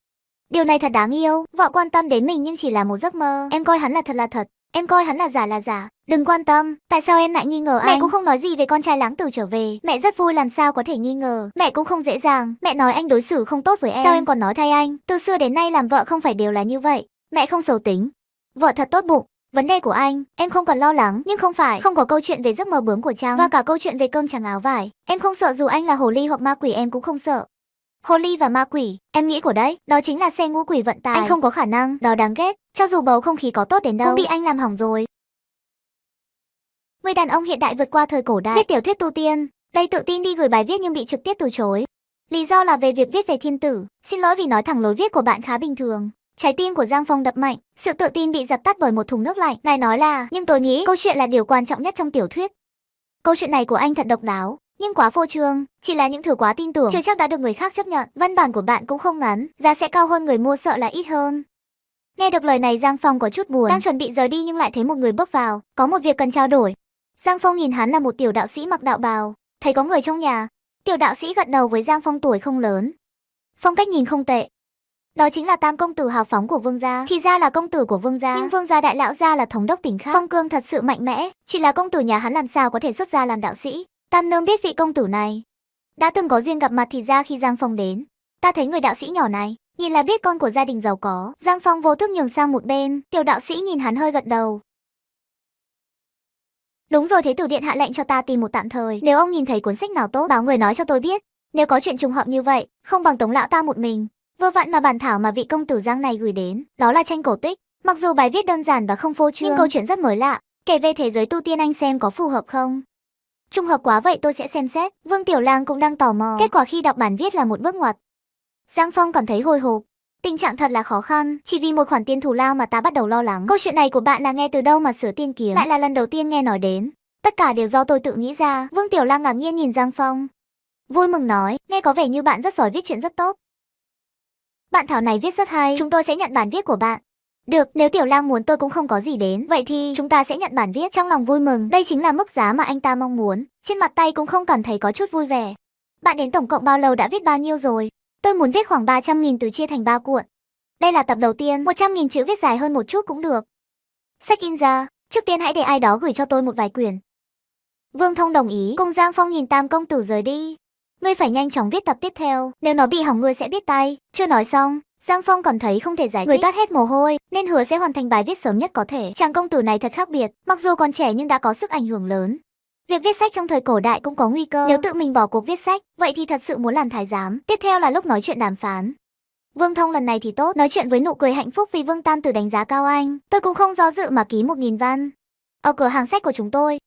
Điều này thật đáng yêu, vợ quan tâm đến mình nhưng chỉ là một giấc mơ. Em coi hắn là thật, em coi hắn là giả. Đừng quan tâm, tại sao em lại nghi ngờ anh? Mẹ cũng không nói gì về con trai lãng tử trở về. Mẹ rất vui, làm sao có thể nghi ngờ. Mẹ cũng không dễ dàng, mẹ nói anh đối xử không tốt với em. Sao em còn nói thay anh? Từ xưa đến nay làm vợ không phải đều là như vậy. Mẹ không xấu tính. Vợ thật tốt bụng. Vấn đề của anh, em không cần lo lắng, nhưng không phải không có câu chuyện về giấc mơ bướm của Trăng và cả câu chuyện về cơm trắng áo vải. Em không sợ dù anh là hồ ly hoặc ma quỷ, em cũng không sợ. Hồ ly và ma quỷ, em nghĩ của đấy, đó chính là xe ngũ quỷ vận tải. Anh không có khả năng, đó đáng ghét. Cho dù bầu không khí có tốt đến đâu, cũng bị anh làm hỏng rồi. Người đàn ông hiện đại vượt qua thời cổ đại, viết tiểu thuyết tu tiên. Đây tự tin đi gửi bài viết nhưng bị trực tiếp từ chối. Lý do là về việc viết về thiên tử. Xin lỗi vì nói thẳng lối viết của bạn khá bình thường. Trái tim của Giang Phong đập mạnh, sự tự tin bị dập tắt bởi một thùng nước lạnh. Ngài nói là, nhưng tôi nghĩ câu chuyện là điều quan trọng nhất trong tiểu thuyết. Câu chuyện này của anh thật độc đáo, nhưng quá phô trương, chỉ là những thứ quá tin tưởng, chưa chắc đã được người khác chấp nhận. Văn bản của bạn cũng không ngắn, giá sẽ cao hơn người mua, sợ là ít hơn. Nghe được lời này Giang Phong có chút buồn, đang chuẩn bị rời đi nhưng lại thấy một người bước vào, có một việc cần trao đổi. Giang Phong nhìn hắn là một tiểu đạo sĩ mặc đạo bào, thấy có người trong nhà. Tiểu đạo sĩ gật đầu với Giang Phong, tuổi không lớn, phong cách nhìn không tệ. Đó chính là Tam công tử hào phóng của Vương gia. Thì ra là công tử của Vương gia, nhưng Vương gia đại lão gia là thống đốc tỉnh khác. Phong cương thật sự mạnh mẽ, chỉ là công tử nhà hắn làm sao có thể xuất gia làm đạo sĩ. Tam nương biết vị công tử này, đã từng có duyên gặp mặt. Thì ra khi Giang Phong đến, ta thấy người đạo sĩ nhỏ này, nhìn là biết con của gia đình giàu có. Giang Phong vô thức nhường sang một bên, tiểu đạo sĩ nhìn hắn hơi gật đầu. Đúng rồi, Thế tử điện hạ lệnh cho ta tìm một tạm thời. Nếu ông nhìn thấy cuốn sách nào tốt, báo người nói cho tôi biết. Nếu có chuyện trùng hợp như vậy, không bằng tống lão ta một mình. Vừa vặn mà bản thảo mà vị công tử Giang này gửi đến, đó là tranh cổ tích. Mặc dù bài viết đơn giản và không phô trương, nhưng câu chuyện rất mới lạ, kể về thế giới tu tiên, anh xem có phù hợp không? Trùng hợp quá vậy tôi sẽ xem xét. Vương Tiểu Lang cũng đang tò mò. Kết quả khi đọc bản viết là một bước ngoặt. Giang Phong cảm thấy hồi hộp. Tình trạng thật là khó khăn, chỉ vì một khoản tiền thù lao mà ta bắt đầu lo lắng. Câu chuyện này của bạn là nghe từ đâu mà Sửa Tiên Kiếm lại là lần đầu tiên nghe nói đến. Tất cả đều do tôi tự nghĩ ra. Vương Tiểu Lang ngạc nhiên nhìn Giang Phong, vui mừng nói, nghe có vẻ như bạn rất giỏi viết chuyện, rất tốt. Bản thảo này viết rất hay, chúng tôi sẽ nhận bản viết của bạn. Được, nếu Tiểu Lang muốn tôi cũng không có gì đến. Vậy thì chúng ta sẽ nhận bản viết. Trong lòng vui mừng, đây chính là mức giá mà anh ta mong muốn. Trên mặt tay cũng không cảm thấy có chút vui vẻ. Bạn đến tổng cộng bao lâu, đã viết bao nhiêu rồi? Tôi muốn viết khoảng 300.000 từ, chia thành 3 cuộn. Đây là tập đầu tiên, 100.000 chữ, viết dài hơn một chút cũng được. Sách in ra, trước tiên hãy để ai đó gửi cho tôi một vài quyển. Vương Thông đồng ý, cùng Giang Phong nhìn Tam công tử rời đi. Ngươi phải nhanh chóng viết tập tiếp theo, nếu nó bị hỏng ngươi sẽ biết tay. Chưa nói xong, Giang Phong cảm thấy không thể giải thích, người toát hết mồ hôi, nên hứa sẽ hoàn thành bài viết sớm nhất có thể. Chàng công tử này thật khác biệt, mặc dù còn trẻ nhưng đã có sức ảnh hưởng lớn. Việc viết sách trong thời cổ đại cũng có nguy cơ, nếu tự mình bỏ cuộc viết sách, vậy thì thật sự muốn làm thái giám. Tiếp theo là lúc nói chuyện đàm phán. Vương Thông lần này thì tốt, nói chuyện với nụ cười hạnh phúc vì Vương Tam Tử đánh giá cao anh. Tôi cũng không do dự mà ký 1.000 văn. Ở cửa hàng sách của chúng tôi,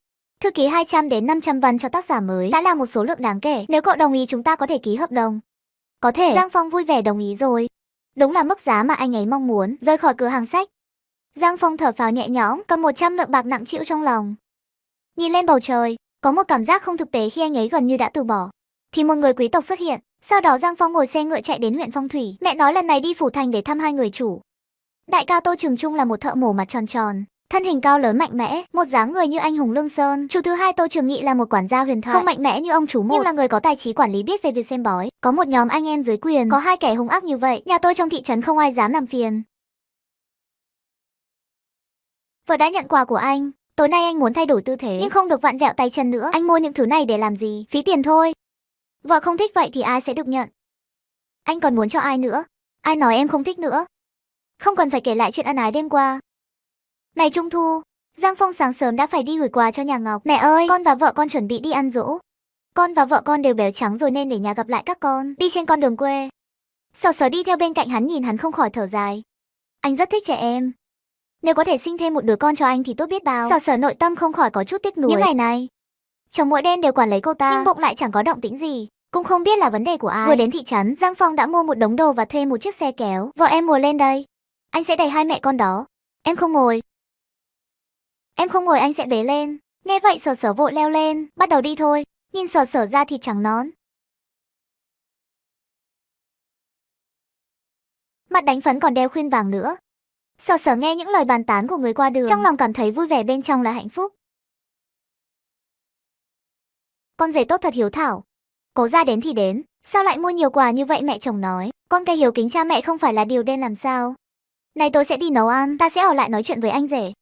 thư ký 200 đến 500 văn cho tác giả mới đã là một số lượng đáng kể. Nếu cậu đồng ý chúng ta có thể ký hợp đồng. Có thể. Giang Phong vui vẻ đồng ý rồi. Đúng là mức giá mà anh ấy mong muốn. Rời khỏi cửa hàng sách, Giang Phong thở phào nhẹ nhõm, cầm 100 lượng bạc nặng trĩu trong lòng. Nhìn lên bầu trời, có một cảm giác không thực tế khi anh ấy gần như đã từ bỏ. Thì một người quý tộc xuất hiện. Sau đó Giang Phong ngồi xe ngựa chạy đến huyện Phong Thủy. Mẹ nói lần này đi phủ thành để thăm hai người chủ. Đại ca Tô Trường Trung là một thợ mổ mặt tròn tròn, thân hình cao lớn mạnh mẽ, một dáng người như anh hùng lương sơn. Chủ thứ hai Tô Trường Nghị là một quản gia huyền thoại, không mạnh mẽ như ông chủ một, nhưng là người có tài trí quản lý, biết về việc xem bói. Có một nhóm anh em dưới quyền, có hai kẻ hung ác như vậy, nhà tôi trong thị trấn không ai dám làm phiền. Vợ đã nhận quà của anh. Tối nay anh muốn thay đổi tư thế, nhưng không được vặn vẹo tay chân nữa. Anh mua những thứ này để làm gì? Phí tiền thôi. Vợ không thích vậy thì ai sẽ được nhận? Anh còn muốn cho ai nữa? Ai nói em không thích nữa? Không cần phải kể lại chuyện ân ái đêm qua. Này Trung Thu, Giang Phong sáng sớm đã phải đi gửi quà cho nhà Ngọc. Mẹ ơi, con và vợ con chuẩn bị đi ăn giỗ. Con và vợ con đều béo trắng rồi nên để nhà gặp lại các con. Đi trên con đường quê. Sở Sở đi theo bên cạnh hắn, nhìn hắn không khỏi thở dài. Anh rất thích trẻ em. Nếu có thể sinh thêm một đứa con cho anh thì tốt biết bao. Sở Sở nội tâm không khỏi có chút tiếc nuối. Những ngày này, chồng mỗi đêm đều quản lấy cô ta, nhưng bụng lại chẳng có động tĩnh gì. Cũng không biết là vấn đề của ai. Vừa đến thị trấn, Giang Phong đã mua một đống đồ và thuê một chiếc xe kéo. Vợ em ngồi lên đây. Anh sẽ đẩy hai mẹ con đó. Em không ngồi. Em không ngồi, anh sẽ bế lên. Nghe vậy Sở Sở vội leo lên, bắt đầu đi thôi. Nhìn Sở Sở da thịt trắng nõn, mặt đánh phấn còn đeo khuyên vàng nữa. Sở Sở nghe những lời bàn tán của người qua đường, trong lòng cảm thấy vui vẻ, bên trong là hạnh phúc. Con rể tốt thật hiếu thảo. Cố ra đến thì đến, sao lại mua nhiều quà như vậy? Mẹ chồng nói, con cái hiếu kính cha mẹ không phải là điều nên làm sao. Này tôi sẽ đi nấu ăn, ta sẽ ở lại nói chuyện với anh rể.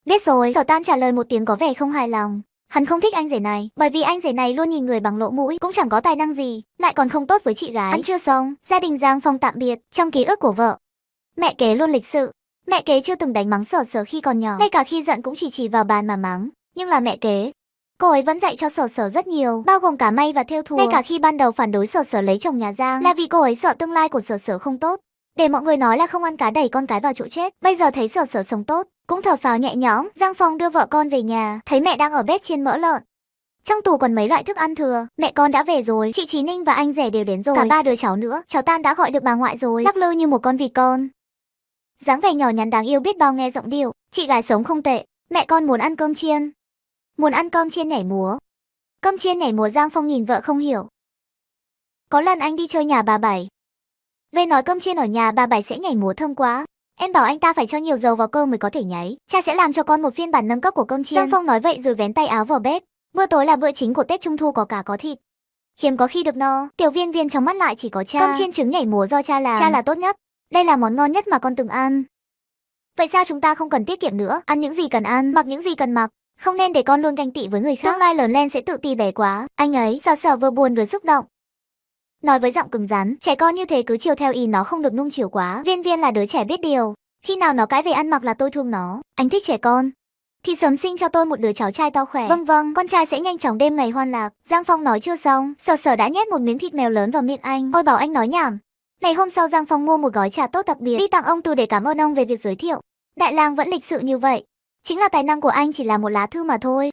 Biết rồi. Sở Tan trả lời một tiếng có vẻ không hài lòng. Hắn không thích anh rể này, bởi vì anh rể này luôn nhìn người bằng lỗ mũi, cũng chẳng có tài năng gì, lại còn không tốt với chị gái. Ăn trưa xong, gia đình Giang Phong tạm biệt. Trong ký ức của vợ, mẹ kế luôn lịch sự, Mẹ kế chưa từng đánh mắng Sở Sở khi còn nhỏ, ngay cả khi giận cũng chỉ vào bàn mà mắng. Nhưng là mẹ kế, cô ấy vẫn dạy cho Sở Sở rất nhiều, bao gồm cả may và thêu thùa. Ngay cả khi ban đầu phản đối Sở Sở lấy chồng nhà Giang là vì cô ấy sợ tương lai của Sở Sở không tốt, để mọi người nói là không ăn cá đẩy con cái vào chỗ chết. Bây giờ thấy Sở Sở sống tốt, cũng thở phào nhẹ nhõm. Giang Phong đưa vợ con về nhà, thấy mẹ đang ở bếp chiên mỡ lợn. Trong tủ còn mấy loại thức ăn thừa. Mẹ con đã về rồi, chị Chí Ninh và anh rể đều đến rồi, cả ba đứa cháu nữa. Cháu Tan đã gọi được bà ngoại rồi, lắc lư như một con vịt con. Dáng vẻ nhỏ nhắn đáng yêu biết bao nghe giọng điệu. Chị gái sống không tệ. Mẹ con muốn ăn cơm chiên. Muốn ăn cơm chiên nhảy múa. Cơm chiên nhảy múa. Giang Phong nhìn vợ không hiểu. Có lần anh đi chơi nhà bà Bảy, về nói cơm chiên ở nhà bà Bảy sẽ nhảy múa thơm quá. Em bảo anh ta phải cho nhiều dầu vào cơm mới có thể nhảy. Cha sẽ làm cho con một phiên bản nâng cấp của cơm chiên. Giang Phong nói vậy rồi vén tay áo vào bếp. Bữa tối là bữa chính của Tết Trung Thu, có cá có thịt. Hiếm có khi được no. Tiểu Viên Viên trong mắt lại chỉ có cha. Cơm chiên trứng nhảy múa do cha làm. Cha là tốt nhất. Đây là món ngon nhất mà con từng ăn. Vậy sao chúng ta không cần tiết kiệm nữa? Ăn những gì cần ăn, mặc những gì cần mặc. Không nên để con luôn ganh tị với người khác. Tương lai lớn lên sẽ tự ti bé quá. Anh ấy Sở Sở vừa buồn vừa xúc động, nói với giọng cứng rắn. Trẻ con như thế cứ chiều theo ý nó, không được nung chiều quá. Viên Viên là đứa trẻ biết điều. Khi nào nó cãi về ăn mặc là tôi thương nó. Anh thích trẻ con thì sớm sinh cho tôi một đứa cháu trai to khỏe. Vâng vâng, con trai sẽ nhanh chóng đêm ngày hoan lạc. Giang Phong nói chưa xong, Sở Sở đã nhét một miếng thịt mèo lớn vào miệng anh. Ôi bảo anh nói nhảm. Ngày hôm sau Giang Phong mua một gói trà tốt đặc biệt đi tặng ông Từ để cảm ơn ông về việc giới thiệu. Đại lang vẫn lịch sự như vậy. Chính là tài năng của anh chỉ là một lá thư mà thôi.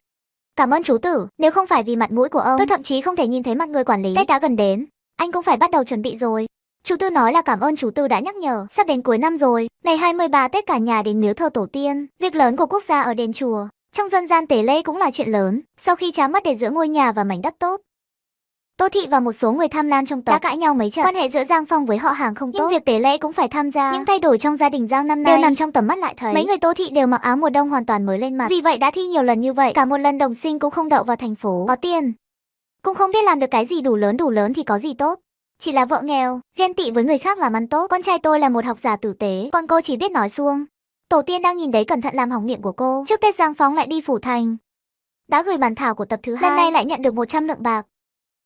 Cảm ơn chú Tử, nếu không phải vì mặt mũi của ông, tôi thậm chí không thể nhìn thấy mặt người quản lý. Tết đã gần đến, anh cũng phải bắt đầu chuẩn bị rồi. Chú Tư nói là cảm ơn chú Tư đã nhắc nhở, sắp đến cuối năm rồi. Ngày 23 Tết cả nhà đến miếu thờ tổ tiên, việc lớn của quốc gia ở đền chùa. Trong dân gian tế lễ cũng là chuyện lớn, sau khi cha mất để giữ ngôi nhà và mảnh đất tốt. Tô Thị và một số người tham lam trong tộc đã cãi nhau mấy trận. Quan hệ giữa Giang Phong với họ hàng không tốt, nhưng việc tế lễ cũng phải tham gia. Những thay đổi trong gia đình Giang năm nay đều nằm trong tầm mắt lại thấy. Mấy người Tô Thị đều mặc áo mùa đông hoàn toàn mới lên mặt. Gì vậy đã thi nhiều lần như vậy, cả một lần đồng sinh cũng không đậu vào thành phố. Có tiền, cũng không biết làm được cái gì đủ lớn thì có gì tốt. Chỉ là vợ nghèo, ghen tị với người khác làm ăn tốt. Con trai tôi là một học giả tử tế, còn cô chỉ biết nói suông. Tổ tiên đang nhìn đấy, cẩn thận làm hỏng miệng của cô. Trước Tết Giang Phong lại đi phủ thành, đã gửi bản thảo của tập thứ 2. Lần này lại nhận được 100 lượng bạc.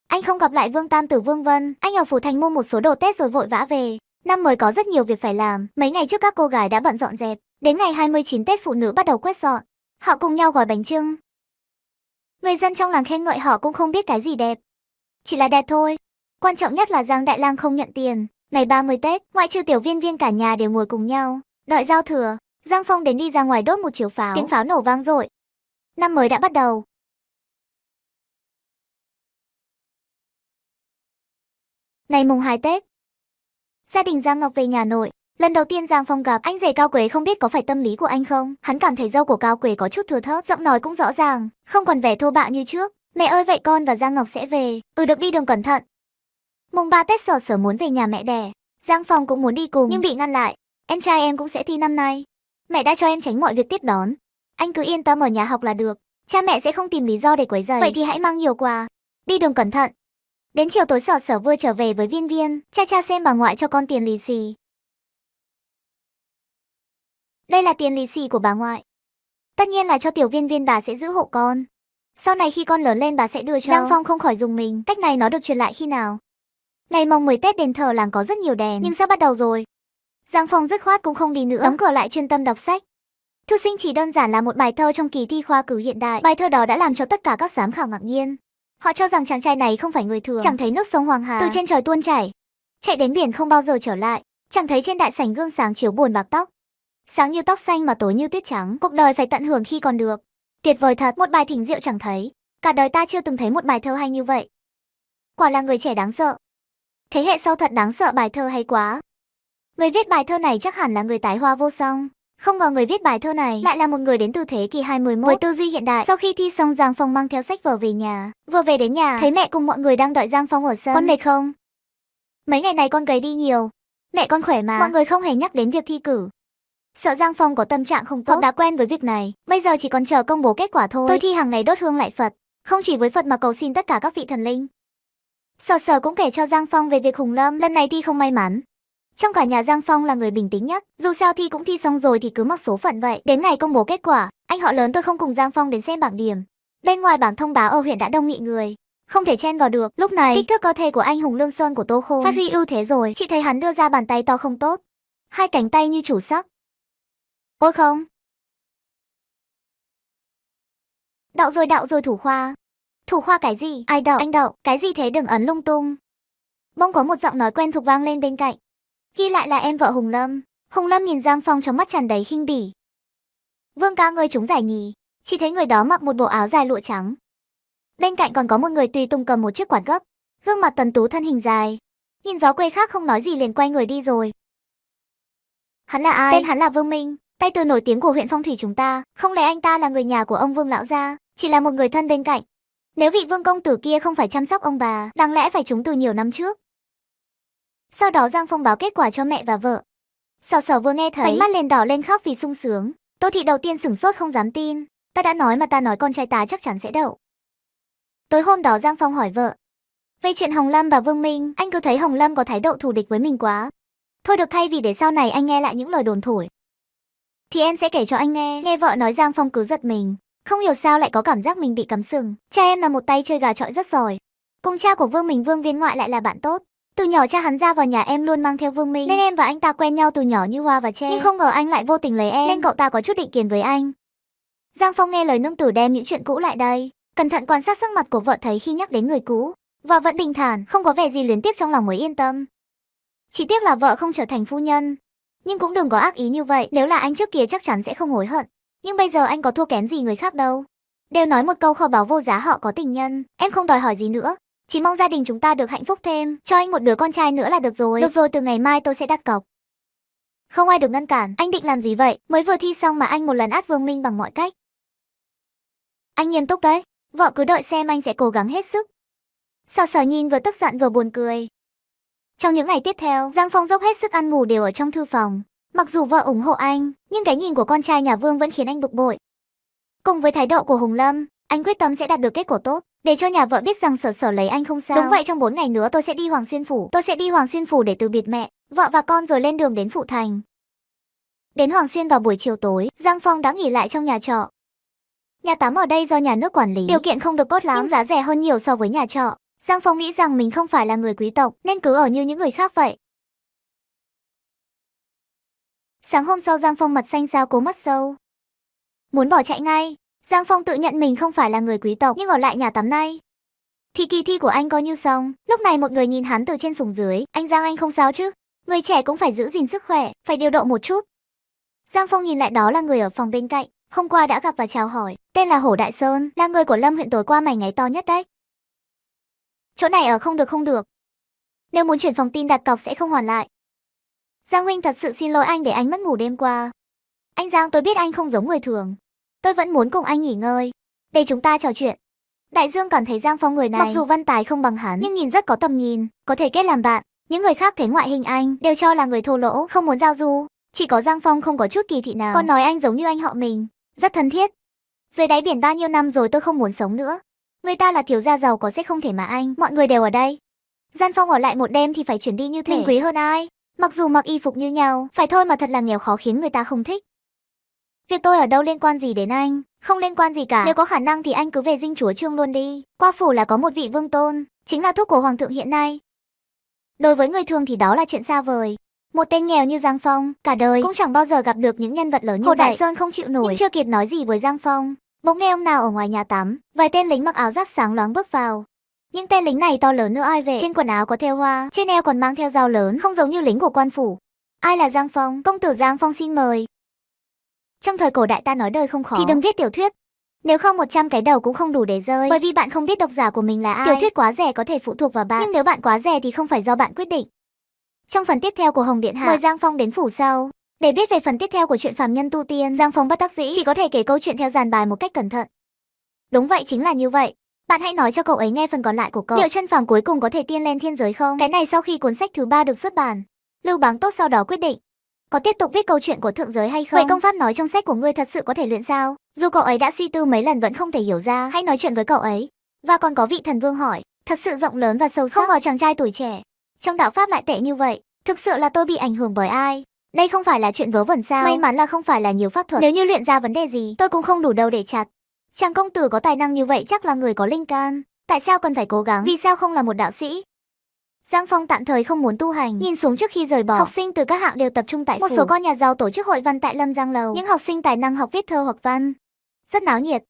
Anh không gặp lại Vương Tam Tử Vương Vân. Anh ở phủ thành mua một số đồ Tết rồi vội vã về. Năm mới có rất nhiều việc phải làm. Mấy ngày trước các cô gái đã bận dọn dẹp. Đến ngày 29 Tết phụ nữ bắt đầu quét dọn. Họ cùng nhau gói bánh chưng. Người dân trong làng khen ngợi họ cũng không biết cái gì đẹp, chỉ là đẹp thôi. Quan trọng nhất là Giang Đại Lang không nhận tiền. Ngày 30 Tết, ngoại trừ Tiểu Viên Viên cả nhà đều ngồi cùng nhau đợi giao thừa. Giang Phong đến đi ra ngoài đốt một chiếu pháo. Tiếng pháo nổ vang dội. Năm mới đã bắt đầu. Ngày mùng 2 Tết, gia đình Giang Ngọc về nhà nội. Lần đầu tiên Giang Phong gặp anh rể Cao Quế, không biết có phải tâm lý của anh không. Hắn cảm thấy dâu của Cao Quế có chút thưa thớt, giọng nói cũng rõ ràng, không còn vẻ thô bạo như trước. Mẹ ơi, vậy con và Giang Ngọc sẽ về. Được, đi đường cẩn thận. Mùng 3 Tết Sở Sở muốn về nhà mẹ đẻ. Giang Phong cũng muốn đi cùng nhưng bị ngăn lại. Em trai em cũng sẽ thi năm nay. Mẹ đã cho em tránh mọi việc tiếp đón. Anh cứ yên tâm ở nhà học là được. Cha mẹ sẽ không tìm lý do để quấy rầy. Vậy thì hãy mang nhiều quà. Đi đường cẩn thận. Đến chiều tối Sở Sở vừa trở về với Viên Viên. Cha xem bà ngoại cho con tiền lì xì. Đây là tiền lì xì của bà ngoại. Tất nhiên là cho Tiểu Viên Viên, bà sẽ giữ hộ con. Sau này khi con lớn lên bà sẽ đưa cho. Giang Phong không khỏi dùng mình. Cách này nó được truyền lại khi nào? Ngày mồng 10 Tết đền thờ làng có rất nhiều đèn, nhưng sắp bắt đầu rồi. Giang Phong dứt khoát cũng không đi nữa, đóng cửa lại chuyên tâm đọc sách. Thư sinh chỉ đơn giản là một bài thơ trong kỳ thi khoa cử hiện đại. Bài thơ đó đã làm cho tất cả các giám khảo ngạc nhiên. Họ cho rằng chàng trai này không phải người thường, chẳng thấy nước sông Hoàng Hà từ trên trời tuôn chảy, chạy đến biển không bao giờ trở lại, chẳng thấy trên đại sảnh gương sáng chiếu buồn bạc tóc, sáng như tóc xanh mà tối như tuyết trắng. Cuộc đời phải tận hưởng khi còn được. Tuyệt vời thật, một bài thỉnh rượu chẳng thấy. Cả đời ta chưa từng thấy một bài thơ hay như vậy. Quả là người trẻ đáng sợ. Thế hệ sau thật đáng sợ, bài thơ hay quá. Người viết bài thơ này chắc hẳn là người tái hoa vô song. Không ngờ người viết bài thơ này lại là một người đến từ thế kỷ 21 với tư duy hiện đại. Sau khi thi xong, Giang Phong mang theo sách vở về nhà. Vừa về đến nhà, thấy mẹ cùng mọi người đang đợi Giang Phong ở sân. Con mệt không? Mấy ngày này con gầy đi nhiều. Mẹ con khỏe mà. Mọi người không hề nhắc đến việc thi cử. Sợ Giang Phong có tâm trạng không tốt. Họ đã quen với việc này. Bây giờ chỉ còn chờ công bố kết quả thôi. Tôi thi hàng ngày đốt hương lạy Phật. Không chỉ với Phật mà cầu xin tất cả các vị thần linh. Sở Sở cũng kể cho Giang Phong về việc Hùng Lâm lần này thi không may mắn. Trong cả nhà Giang Phong là người bình tĩnh nhất. Dù sao thi cũng thi xong rồi thì cứ mặc số phận vậy. Đến ngày công bố kết quả, anh họ lớn tôi không cùng Giang Phong đến xem bảng điểm. Bên ngoài bảng thông báo ở huyện đã đông nghị người, không thể chen vào được. Lúc này kích thước cơ thể của anh Hùng Lương Sơn của Tô Khôn phát huy ưu thế rồi. Chị thấy hắn đưa ra bàn tay to không tốt, hai cánh tay như chủ sắc. Ôi không. Đậu rồi thủ khoa. Thủ khoa cái gì? Ai đậu? Anh đậu. Cái gì thế, đừng ấn lung tung. Bỗng có một giọng nói quen thuộc vang lên bên cạnh. Ghi lại là em vợ Hùng Lâm. Hùng Lâm nhìn Giang Phong trong mắt tràn đầy khinh bỉ. Vương ca ngơi trúng giải nhì. Chỉ thấy người đó mặc một bộ áo dài lụa trắng. Bên cạnh còn có một người tùy tùng cầm một chiếc quạt gấp. Gương mặt tuấn tú, thân hình dài. Nhìn gió quê khác không nói gì liền quay người đi rồi. Hắn là ai? Tên hắn là Vương Minh, tay từ nổi tiếng của huyện Phong Thủy chúng ta. Không lẽ anh ta là người nhà của ông Vương lão gia? Chỉ là một người thân bên cạnh. Nếu vị Vương công tử kia không phải chăm sóc ông bà, đáng lẽ phải trúng từ nhiều năm trước. Sau đó Giang Phong báo kết quả cho mẹ và vợ. Sở Sở vừa nghe thấy, ánh mắt liền đỏ lên khóc vì sung sướng. Tô Thị đầu tiên sửng sốt không dám tin. Ta đã nói mà, ta nói con trai ta chắc chắn sẽ đậu. Tối hôm đó Giang Phong hỏi vợ. Về chuyện Hồng Lâm và Vương Minh, anh cứ thấy Hồng Lâm có thái độ thù địch với mình quá. Thôi được, thay vì để sau này anh nghe lại những lời đồn thổi, thì em sẽ kể cho anh nghe. Nghe vợ nói Giang Phong cứ giật mình. Không hiểu sao lại có cảm giác mình bị cắm sừng. Cha em là một tay chơi gà chọi rất giỏi. Cùng cha của Vương mình, Vương Viên Ngoại, lại là bạn tốt. Từ nhỏ cha hắn ra vào nhà em luôn mang theo Vương Minh, nên em và anh ta quen nhau từ nhỏ như hoa và tre. Nhưng không ngờ anh lại vô tình lấy em, nên cậu ta có chút định kiến với anh. Giang Phong nghe lời nương tử đem những chuyện cũ lại đây, cẩn thận quan sát sắc mặt của vợ, thấy khi nhắc đến người cũ, vợ vẫn bình thản, không có vẻ gì luyến tiếc, trong lòng mới yên tâm. Chỉ tiếc là vợ không trở thành phu nhân. Nhưng cũng đừng có ác ý như vậy, nếu là anh trước kia chắc chắn sẽ không hối hận. Nhưng bây giờ anh có thua kém gì người khác đâu. Đều nói một câu kho báu vô giá họ có tình nhân, em không đòi hỏi gì nữa. Chỉ mong gia đình chúng ta được hạnh phúc thêm, cho anh một đứa con trai nữa là được rồi. Được rồi, từ ngày mai tôi sẽ đặt cọc. Không ai được ngăn cản. Anh định làm gì vậy? Mới vừa thi xong mà anh một lần át Vương Minh bằng mọi cách. Anh nghiêm túc đấy. Vợ cứ đợi xem, anh sẽ cố gắng hết sức. Sở Sở nhìn vừa tức giận vừa buồn cười. Trong những ngày tiếp theo, Giang Phong dốc hết sức ăn ngủ đều ở trong thư phòng. Mặc dù vợ ủng hộ anh, nhưng cái nhìn của con trai nhà Vương vẫn khiến anh bực bội. Cùng với thái độ của Hùng Lâm, anh quyết tâm sẽ đạt được kết quả tốt, để cho nhà vợ biết rằng Sở Sở lấy anh không sao. Đúng vậy, trong 4 ngày nữa tôi sẽ đi Hoàng Xuyên Phủ. Tôi sẽ đi Hoàng Xuyên Phủ để từ biệt mẹ, vợ và con rồi lên đường đến Phụ Thành. Đến Hoàng Xuyên vào buổi chiều tối, Giang Phong đã nghỉ lại trong nhà trọ. Nhà tắm ở đây do nhà nước quản lý, điều kiện không được tốt lắm, nhưng giá rẻ hơn nhiều so với nhà trọ. Giang Phong nghĩ rằng mình không phải là người quý tộc, nên cứ ở như những người khác vậy. Sáng hôm sau Giang Phong mặt xanh xao, cố mắt sâu, muốn bỏ chạy ngay. Giang Phong tự nhận mình không phải là người quý tộc, nhưng ở lại nhà tắm này thì kỳ thi của anh coi như xong. Lúc này một người nhìn hắn từ trên xuống dưới. Anh Giang, anh không sao chứ? Người trẻ cũng phải giữ gìn sức khỏe, phải điều độ một chút. Giang Phong nhìn lại, đó là người ở phòng bên cạnh, hôm qua đã gặp và chào hỏi. Tên là Hổ Đại Sơn, là người của Lâm huyện, tối qua mày ngáy to nhất đấy. Chỗ này ở không được. Nếu muốn chuyển phòng tin đặt cọc sẽ không hoàn lại. Giang huynh, thật sự xin lỗi anh để anh mất ngủ đêm qua. Anh Giang, tôi biết anh không giống người thường. Tôi vẫn muốn cùng anh nghỉ ngơi, để chúng ta trò chuyện. Đại Dương cảm thấy Giang Phong người này, mặc dù văn tài không bằng hắn, nhưng nhìn rất có tầm nhìn, có thể kết làm bạn. Những người khác thấy ngoại hình anh đều cho là người thô lỗ, không muốn giao du. Chỉ có Giang Phong không có chút kỳ thị nào, còn nói anh giống như anh họ mình, rất thân thiết. Dưới đáy biển bao nhiêu năm rồi tôi không muốn sống nữa. Người ta là thiếu gia giàu có sẽ không thể mà anh, mọi người đều ở đây. Giang Phong ở lại một đêm thì phải chuyển đi như thế. Mình quý hơn ai? Mặc dù mặc y phục như nhau, phải thôi mà thật là nghèo khó khiến người ta không thích. Việc tôi ở đâu liên quan gì đến anh? Không liên quan gì cả. Nếu có khả năng thì anh cứ về dinh chúa Trương luôn đi. Qua phủ là có một vị vương tôn, chính là thúc của hoàng thượng hiện nay. Đối với người thường thì đó là chuyện xa vời. Một tên nghèo như Giang Phong, cả đời cũng chẳng bao giờ gặp được những nhân vật lớn như vậy. Hồ Đại Sơn không chịu nổi, nhưng chưa kịp nói gì với Giang Phong, bỗng nghe ông nào ở ngoài nhà tắm, vài tên lính mặc áo giáp sáng loáng bước vào. Những tên lính này to lớn nữa ai về, trên quần áo có thêu hoa, trên eo còn mang theo dao lớn, không giống như lính của quan phủ. Ai là Giang Phong? Công tử Giang Phong xin mời. Trong thời cổ đại ta nói đời không khó thì đừng viết tiểu thuyết. Nếu không 100 cái đầu cũng không đủ để rơi, bởi vì bạn không biết độc giả của mình là ai. Tiểu thuyết quá rẻ có thể phụ thuộc vào bạn, nhưng nếu bạn quá rẻ thì không phải do bạn quyết định. Trong phần tiếp theo của Hồng Điện Hạ, mời Giang Phong đến phủ sau. Để biết về phần tiếp theo của chuyện phàm nhân tu tiên, Giang Phong bất đắc dĩ chỉ có thể kể câu chuyện theo dàn bài một cách cẩn thận. Đúng vậy, chính là như vậy. Bạn hãy nói cho cậu ấy nghe phần còn lại của cậu. Liệu chân phàm cuối cùng có thể tiên lên thiên giới không? Cái này sau khi cuốn sách thứ 3 được xuất bản, Lưu Báng Tốt sau đó quyết định có tiếp tục viết câu chuyện của thượng giới hay không. Vậy công pháp nói trong sách của ngươi thật sự có thể luyện sao? Dù cậu ấy đã suy tư mấy lần vẫn không thể hiểu ra, hãy nói chuyện với cậu ấy. Và còn có vị thần vương hỏi, thật sự rộng lớn và sâu sắc. Không ngờ chàng trai tuổi trẻ trong đạo pháp lại tệ như vậy. Thực sự là tôi bị ảnh hưởng bởi ai? Đây không phải là chuyện vớ vẩn sao? May mắn là không phải là nhiều pháp thuật. Nếu như luyện ra vấn đề gì, tôi cũng không đủ đầu để chặt. Chàng công tử có tài năng như vậy chắc là người có linh can. Tại sao cần phải cố gắng? Vì sao không là một đạo sĩ? Giang Phong tạm thời không muốn tu hành, nhìn xuống trước khi rời bỏ. Học sinh từ các hạng đều tập trung tại phủ. Một số con nhà giàu tổ chức hội văn tại Lâm Giang Lầu. Những học sinh tài năng học viết thơ hoặc văn. Rất náo nhiệt.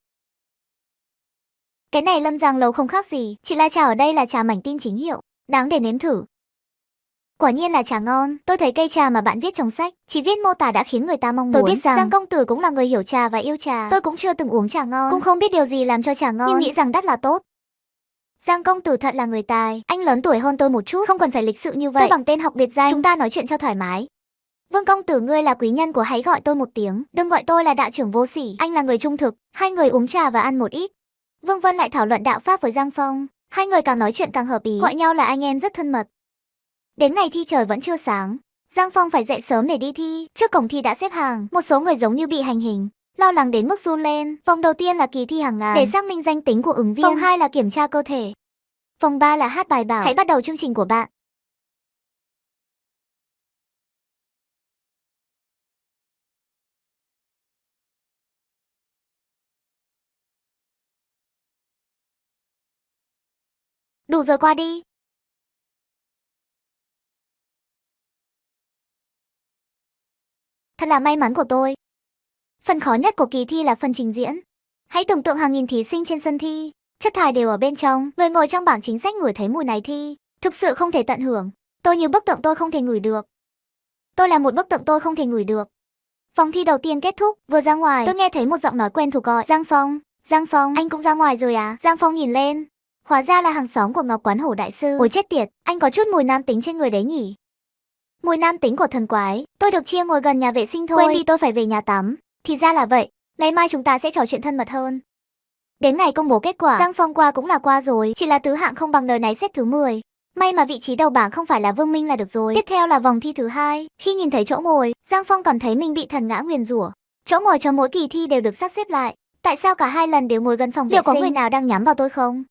Cái này Lâm Giang Lầu không khác gì, chỉ là trà ở đây là trà mảnh tin chính hiệu, đáng để nếm thử. Quả nhiên là trà ngon, tôi thấy cây trà mà bạn viết trong sách, chỉ viết mô tả đã khiến người ta mong muốn. Tôi biết rằng Giang công tử cũng là người hiểu trà và yêu trà. Tôi cũng chưa từng uống trà ngon, cũng không biết điều gì làm cho trà ngon, nhưng nghĩ rằng đắt là tốt. Giang công tử thật là người tài, anh lớn tuổi hơn tôi một chút, không cần phải lịch sự như vậy. Tôi bằng tên học biệt danh, chúng ta nói chuyện cho thoải mái. Vương công tử ngươi là quý nhân của, hãy gọi tôi một tiếng, đừng gọi tôi là đạo trưởng vô sỉ. Anh là người trung thực. Hai người uống trà và ăn một ít. Vương Vân lại thảo luận đạo pháp với Giang Phong, hai người càng nói chuyện càng hợp ý, gọi nhau là anh em rất thân mật. Đến ngày thi trời vẫn chưa sáng, Giang Phong phải dậy sớm để đi thi. Trước cổng thi đã xếp hàng, một số người giống như bị hành hình, lo lắng đến mức run lên. Vòng đầu tiên là kỳ thi hàng ngàn để xác minh danh tính của ứng viên. Vòng 2 là kiểm tra cơ thể. Vòng 3 là hát bài bảo. Hãy bắt đầu chương trình của bạn. Đủ rồi, qua đi. Thật là may mắn của tôi. Phần khó nhất của kỳ thi là phần trình diễn. Hãy tưởng tượng hàng nghìn thí sinh trên sân thi, chất thải đều ở bên trong, người ngồi trong bảng chính sách ngửi thấy mùi này thi, thực sự không thể tận hưởng. Tôi như bức tượng tôi không thể ngửi được. Tôi là một bức tượng tôi không thể ngửi được. Vòng thi đầu tiên kết thúc, vừa ra ngoài, tôi nghe thấy một giọng nói quen thuộc gọi, Giang Phong, Giang Phong, anh cũng ra ngoài rồi à? Giang Phong nhìn lên, hóa ra là hàng xóm của Ngọc Quán Hổ đại sư. Ôi chết tiệt, anh có chút mùi nam tính trên người đấy nhỉ? Mùi nam tính của thần quái, tôi được chia ngồi gần nhà vệ sinh thôi. Quên đi, tôi phải về nhà tắm. Thì ra là vậy, ngày mai chúng ta sẽ trò chuyện thân mật hơn. Đến ngày công bố kết quả, Giang Phong qua cũng là qua rồi, chỉ là tứ hạng không bằng đời này xếp thứ 10. May mà vị trí đầu bảng không phải là Vương Minh là được rồi. Tiếp theo là vòng thi thứ 2. Khi nhìn thấy chỗ ngồi, Giang Phong cảm thấy mình bị thần ngã nguyền rủa. Chỗ ngồi cho mỗi kỳ thi đều được sắp xếp lại. Tại sao cả hai lần đều ngồi gần phòng vệ sinh? Liệu có người nào đang nhắm vào tôi không?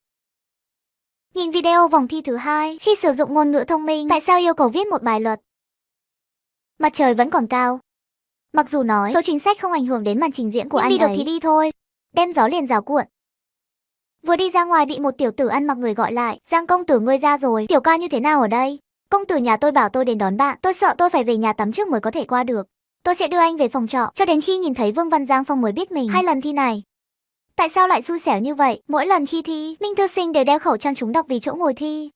Nhìn video vòng thi thứ 2, khi sử dụng ngôn ngữ thông minh, tại sao yêu cầu viết một bài luật? Mặt trời vẫn còn cao. Mặc dù nói số chính sách không ảnh hưởng đến màn trình diễn của anh ấy. Đi được thì đi thôi. Đem gió liền rào cuộn. Vừa đi ra ngoài bị một tiểu tử ăn mặc người gọi lại. Giang công tử ngươi ra rồi. Tiểu ca như thế nào ở đây? Công tử nhà tôi bảo tôi đến đón bạn. Tôi sợ tôi phải về nhà tắm trước mới có thể qua được. Tôi sẽ đưa anh về phòng trọ. Cho đến khi nhìn thấy Vương Văn Giang Phong mới biết mình 2 lần thi này. Tại sao lại xui xẻo như vậy? Mỗi lần khi thi, Minh thư sinh đều đeo khẩu trang trúng độc vì chỗ ngồi thi.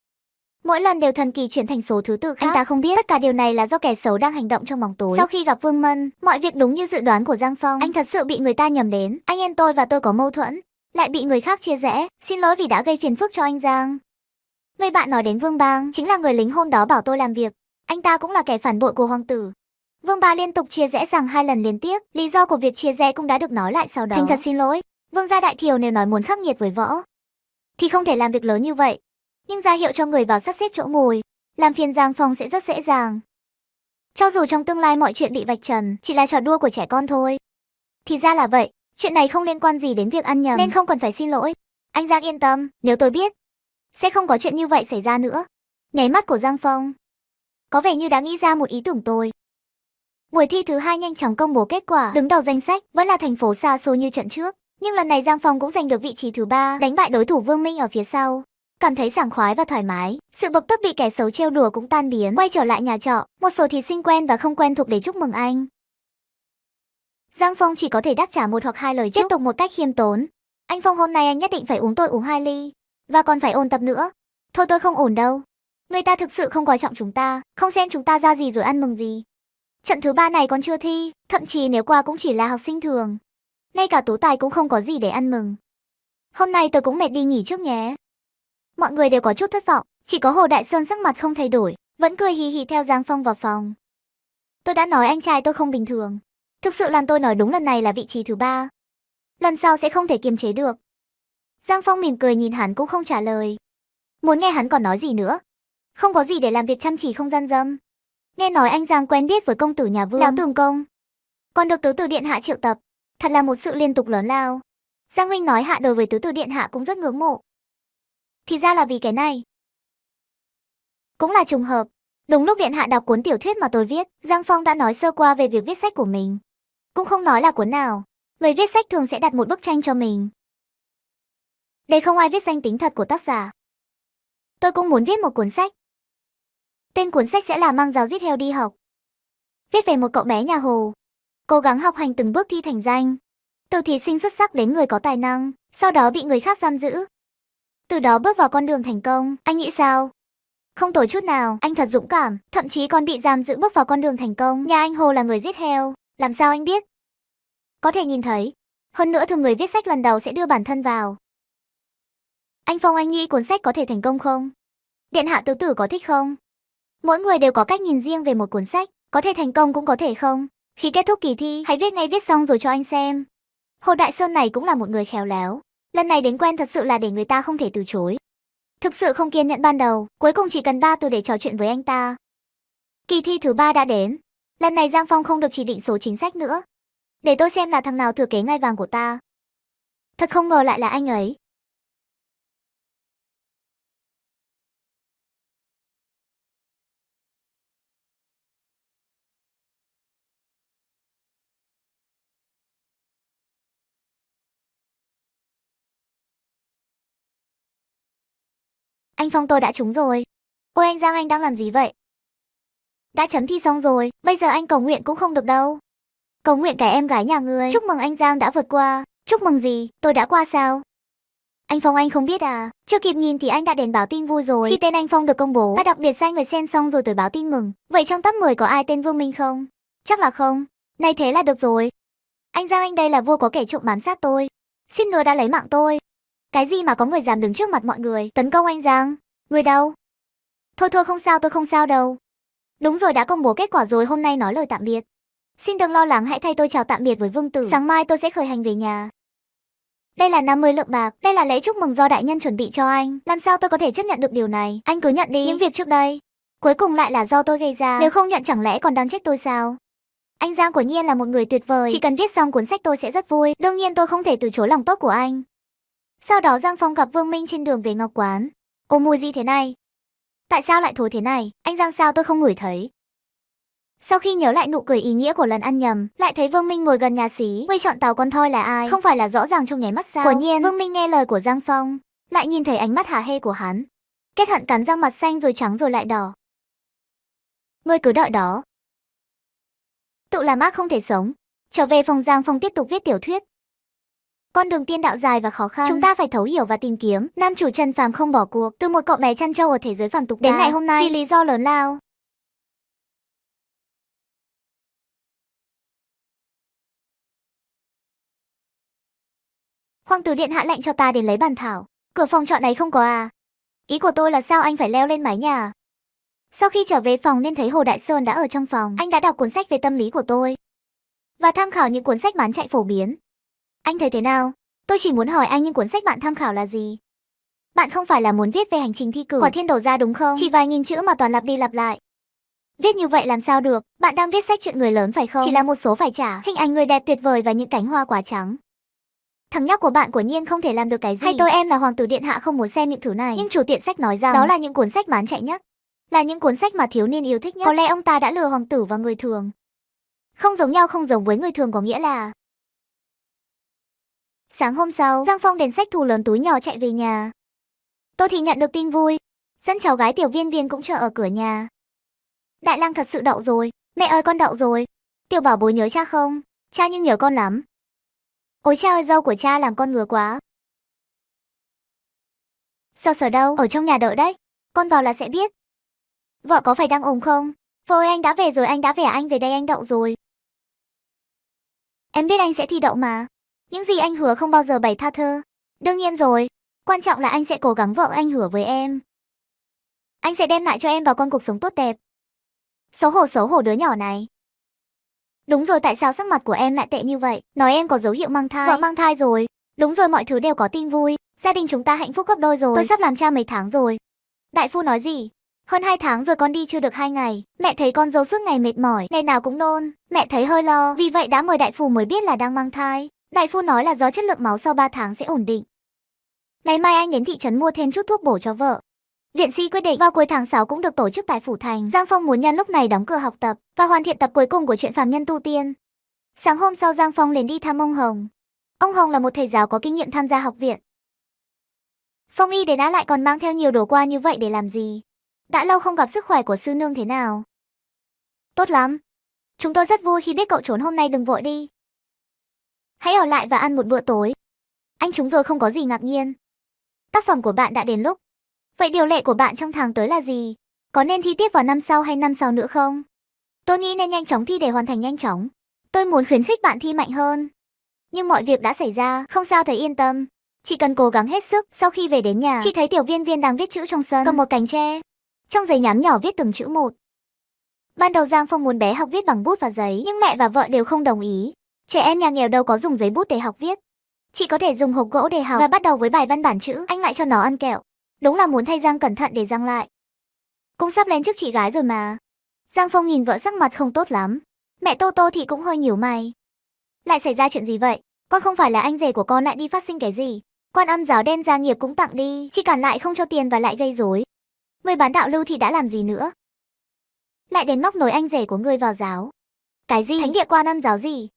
Mỗi lần đều thần kỳ chuyển thành số thứ tự khác. Anh ta không biết tất cả điều này là do kẻ xấu đang hành động trong bóng tối. Sau khi gặp Vương Mân, mọi việc đúng như dự đoán của Giang Phong. Anh thật sự bị người ta nhầm đến. Anh em tôi và tôi có mâu thuẫn, lại bị người khác chia rẽ. Xin lỗi vì đã gây phiền phức cho anh Giang. Người bạn nói đến Vương Bang chính là người lính hôm đó bảo tôi làm việc. Anh ta cũng là kẻ phản bội của hoàng tử. Vương Bá liên tục chia rẽ rằng 2 lần liên tiếp. Lý do của việc chia rẽ cũng đã được nói lại sau đó. Thành thật xin lỗi. Vương gia đại thiều nếu nói muốn khắc nghiệt với võ thì không thể làm việc lớn như vậy. Nhưng ra hiệu cho người vào sắp xếp chỗ ngồi, làm phiền Giang Phong sẽ rất dễ dàng. Cho dù trong tương lai mọi chuyện bị vạch trần, chỉ là trò đùa của trẻ con thôi. Thì ra là vậy, chuyện này không liên quan gì đến việc ăn nhầm nên không cần phải xin lỗi. Anh Giang yên tâm, nếu tôi biết, sẽ không có chuyện như vậy xảy ra nữa. Nháy mắt của Giang Phong có vẻ như đã nghĩ ra một ý tưởng tôi. Buổi thi thứ 2 nhanh chóng công bố kết quả. Đứng đầu danh sách vẫn là thành phố xa xôi như trận trước, nhưng lần này Giang Phong cũng giành được vị trí thứ 3, đánh bại đối thủ Vương Minh ở phía sau. Cảm thấy sảng khoái và thoải mái, sự bực tức bị kẻ xấu trêu đùa cũng tan biến. Quay trở lại nhà trọ, một số thí sinh quen và không quen thuộc để chúc mừng anh. Giang Phong chỉ có thể đáp trả 1 hoặc 2 lời chúc, tiếp tục một cách khiêm tốn. Anh Phong, hôm nay anh nhất định phải uống, tôi uống 2 ly. Và còn phải ôn tập nữa. Thôi tôi không ổn đâu. Người ta thực sự không coi trọng chúng ta, không xem chúng ta ra gì rồi ăn mừng gì. Trận thứ 3 này còn chưa thi, thậm chí nếu qua cũng chỉ là học sinh thường. Ngay cả tú tài cũng không có gì để ăn mừng. Hôm nay tôi cũng mệt, đi nghỉ trước nhé. Mọi người đều có chút thất vọng, chỉ có Hồ Đại Sơn sắc mặt không thay đổi, vẫn cười hì hì theo Giang Phong vào phòng. Tôi đã nói anh trai tôi không bình thường. Thực sự là tôi nói đúng, lần này là vị trí thứ 3. Lần sau sẽ không thể kiềm chế được. Giang Phong mỉm cười nhìn hắn cũng không trả lời. Muốn nghe hắn còn nói gì nữa. Không có gì để làm, việc chăm chỉ không gian dâm. Nghe nói anh Giang quen biết với công tử nhà Vương, Lão Tường Công. Còn được tứ tử điện hạ triệu tập. Thật là một sự liên tục lớn lao. Giang huynh nói hạ đối với tứ tử điện hạ cũng rất ngưỡng mộ. Thì ra là vì cái này. Cũng là trùng hợp. Đúng lúc điện hạ đọc cuốn tiểu thuyết mà tôi viết, Giang Phong đã nói sơ qua về việc viết sách của mình. Cũng không nói là cuốn nào. Người viết sách thường sẽ đặt một bức tranh cho mình. Để không ai viết danh tính thật của tác giả. Tôi cũng muốn viết một cuốn sách. Tên cuốn sách sẽ là Mang giáo giết heo đi học. Viết về một cậu bé nhà Hồ, cố gắng học hành từng bước thi thành danh. Từ thí sinh xuất sắc đến người có tài năng, sau đó bị người khác giam giữ. Từ đó bước vào con đường thành công. Anh nghĩ sao? Không tồi chút nào, anh thật dũng cảm, thậm chí còn bị giam giữ bước vào con đường thành công. Nhà anh Hồ là người giết heo, làm sao anh biết? Có thể nhìn thấy. Hơn nữa thường người viết sách lần đầu sẽ đưa bản thân vào. Anh Phong, anh nghĩ cuốn sách có thể thành công không? Điện hạ tứ tử có thích không? Mỗi người đều có cách nhìn riêng về một cuốn sách, có thể thành công cũng có thể không. Khi kết thúc kỳ thi, hãy viết ngay viết xong rồi cho anh xem. Hồ Đại Sơn này cũng là một người khéo léo. Lần này đến quen thật sự là để người ta không thể từ chối. Thực sự không kiên nhẫn ban đầu, cuối cùng chỉ cần 3 từ để trò chuyện với anh ta. Kỳ thi thứ 3 đã đến. Lần này Giang Phong không được chỉ định số chính sách nữa. Để tôi xem là thằng nào thừa kế ngai vàng của ta. Thật không ngờ lại là anh ấy. Anh Phong, tôi đã trúng rồi. Ôi anh Giang, anh đang làm gì vậy? Đã chấm thi xong rồi, bây giờ anh cầu nguyện cũng không được đâu. Cầu nguyện cái em gái nhà ngươi. Chúc mừng anh Giang đã vượt qua. Chúc mừng gì, tôi đã qua sao? Anh Phong, anh không biết à? Chưa kịp nhìn thì anh đã đến báo tin vui rồi. Khi tên anh Phong được công bố, ta đặc biệt sai người xem xong rồi tới báo tin mừng. Vậy trong top 10 có ai tên Vương Minh không? Chắc là không. Này thế là được rồi. Anh Giang, anh đây là vua có kẻ trộm bám sát tôi. Suýt nữa đã lấy mạng tôi. Cái gì mà có người dám đứng trước mặt mọi người tấn công anh Giang? Người đâu? Thôi thôi, không sao, tôi không sao đâu. Đúng rồi, đã công bố kết quả rồi, hôm nay nói lời tạm biệt. Xin đừng lo lắng, hãy thay tôi chào tạm biệt với Vương Tử. Sáng mai tôi sẽ khởi hành về nhà. Đây là 50 lượng bạc, đây là lễ chúc mừng do đại nhân chuẩn bị cho anh. Làm sao tôi có thể chấp nhận được điều này? Anh cứ nhận đi. Những việc trước đây, cuối cùng lại là do tôi gây ra. Nếu không nhận chẳng lẽ còn đang trách tôi sao? Anh Giang quả nhiên là một người tuyệt vời. Chỉ cần viết xong cuốn sách tôi sẽ rất vui. Đương nhiên tôi không thể từ chối lòng tốt của anh. Sau đó Giang Phong gặp Vương Minh trên đường về Ngọc Quán. Ô, mùi gì thế này? Tại sao lại thối thế này? Anh Giang, sao tôi không ngửi thấy? Sau khi nhớ lại nụ cười ý nghĩa của lần ăn nhầm, lại thấy Vương Minh ngồi gần nhà xí. Quay chọn tàu con thoi là ai? Không phải là rõ ràng trong nháy mắt sao? Quả nhiên, Vương Minh nghe lời của Giang Phong, lại nhìn thấy ánh mắt hả hê của hắn. Kết hận cắn răng, mặt xanh rồi trắng rồi lại đỏ. Ngươi cứ đợi đó. Tự làm ác không thể sống. Trở về phòng, Giang Phong tiếp tục viết tiểu thuyết. Con đường tiên đạo dài và khó khăn, chúng ta phải thấu hiểu và tìm kiếm. Nam chủ Trần Phàm không bỏ cuộc, từ một cậu bé chăn trâu ở thế giới phàm tục đến ngày hôm nay vì lý do lớn lao. Hoàng tử điện hạ lệnh cho ta đến lấy bàn thảo. Cửa phòng trọ này không có à? Ý của tôi là sao anh phải leo lên mái nhà? Sau khi trở về phòng nên thấy Hồ Đại Sơn đã ở trong phòng. Anh đã đọc cuốn sách về tâm lý của tôi và tham khảo những cuốn sách bán chạy phổ biến. Anh thấy thế nào? Tôi chỉ muốn hỏi anh, những cuốn sách bạn tham khảo là gì? Bạn không phải là muốn viết về hành trình thi cử Quả Thiên Đổ ra đúng không? Chỉ vài nghìn chữ mà toàn lặp đi lặp lại. Viết như vậy làm sao được? Bạn đang viết sách chuyện người lớn phải không? Chỉ là một số phải trả. Hình ảnh người đẹp tuyệt vời và những cánh hoa quá trắng. Thằng nhóc của bạn quả nhiên không thể làm được cái gì. Hay tôi, em là hoàng tử điện hạ không muốn xem những thứ này. Nhưng chủ tiệm sách nói rằng đó là những cuốn sách bán chạy nhất, là những cuốn sách mà thiếu niên yêu thích nhất. Có lẽ ông ta đã lừa hoàng tử và người thường. Không giống nhau, không giống với người thường có nghĩa là... Sáng hôm sau, Giang Phong đến sách thù lớn túi nhỏ chạy về nhà. Tôi thì nhận được tin vui, dẫn cháu gái Tiểu Viên Viên cũng chờ ở cửa nhà. Đại lang thật sự đậu rồi. Mẹ ơi, con đậu rồi. Tiểu bảo bối nhớ cha không? Cha nhưng nhớ con lắm. Ôi cha ơi, dâu của cha làm con ngứa quá. Sở đâu? Ở trong nhà đợi đấy. Con vào là sẽ biết. Vợ có phải đang ốm không? Vợ ơi, anh đã về rồi, anh đã về à? Anh về đây, anh đậu rồi. Em biết anh sẽ thi đậu mà. Những gì anh hứa không bao giờ bày tha thơ. Đương nhiên rồi. Quan trọng là anh sẽ cố gắng, vợ anh hứa với em. Anh sẽ đem lại cho em và con cuộc sống tốt đẹp. Xấu hổ đứa nhỏ này. Đúng rồi, tại sao sắc mặt của em lại tệ như vậy? Nói em có dấu hiệu mang thai. Vợ mang thai rồi. Đúng rồi, mọi thứ đều có tin vui. Gia đình chúng ta hạnh phúc gấp đôi rồi. Tôi sắp làm cha mấy tháng rồi. Đại phu nói gì? Hơn 2 tháng rồi, con đi chưa được 2 ngày. Mẹ thấy con dâu suốt ngày mệt mỏi, ngày nào cũng nôn. Mẹ thấy hơi lo, vì vậy đã mời đại phu mới biết là đang mang thai. Đại phu nói là do chất lượng máu sau 3 tháng sẽ ổn định. Ngày mai anh đến thị trấn mua thêm chút thuốc bổ cho vợ. Viện sĩ quyết định vào cuối tháng 6 cũng được tổ chức tại Phủ Thành. Giang Phong muốn nhân lúc này đóng cửa học tập và hoàn thiện tập cuối cùng của truyện Phàm Nhân Tu Tiên. Sáng hôm sau, Giang Phong liền đi thăm ông Hồng. Ông Hồng là một thầy giáo có kinh nghiệm tham gia học viện. Phong y đến đã lại còn mang theo nhiều đồ qua như vậy để làm gì? Đã lâu không gặp, sức khỏe của sư nương thế nào? Tốt lắm. Chúng tôi rất vui khi biết cậu trốn hôm nay, đừng vội đi. Hãy ở lại và ăn một bữa tối. Anh trúng rồi, không có gì ngạc nhiên. Tác phẩm của bạn đã đến lúc. Vậy điều lệ của bạn trong tháng tới là gì? Có nên thi tiếp vào năm sau hay năm sau nữa không? Tôi nghĩ nên nhanh chóng thi để hoàn thành nhanh chóng. Tôi muốn khuyến khích bạn thi mạnh hơn. Nhưng mọi việc đã xảy ra, không sao, thầy yên tâm. Chị cần cố gắng hết sức. Sau khi về đến nhà, chị thấy Tiểu Viên Viên đang viết chữ trong sân, cầm một cành tre. Trong giấy nhám nhỏ viết từng chữ một. Ban đầu Giang Phong muốn bé học viết bằng bút và giấy, nhưng mẹ và vợ đều không đồng ý. Trẻ em nhà nghèo đâu có dùng giấy bút để học viết. Chị có thể dùng hộp gỗ để học và bắt đầu với bài văn bản chữ, anh lại cho nó ăn kẹo. Đúng là muốn thay Giang cẩn thận để Giang lại. Cũng sắp lên trước chị gái rồi mà. Giang Phong nhìn vợ sắc mặt không tốt lắm. Mẹ Tô Tô thì cũng hơi nhíu mày. Lại xảy ra chuyện gì vậy? Con không phải là anh rể của con, lại đi phát sinh cái gì? Quan Âm giáo đen gia nghiệp cũng tặng đi, chị cản lại không cho tiền và lại gây rối. Người bán đạo lưu thì đã làm gì nữa? Lại đến móc nối anh rể của người vào giáo. Cái gì? Thánh địa Quan Âm giáo gì?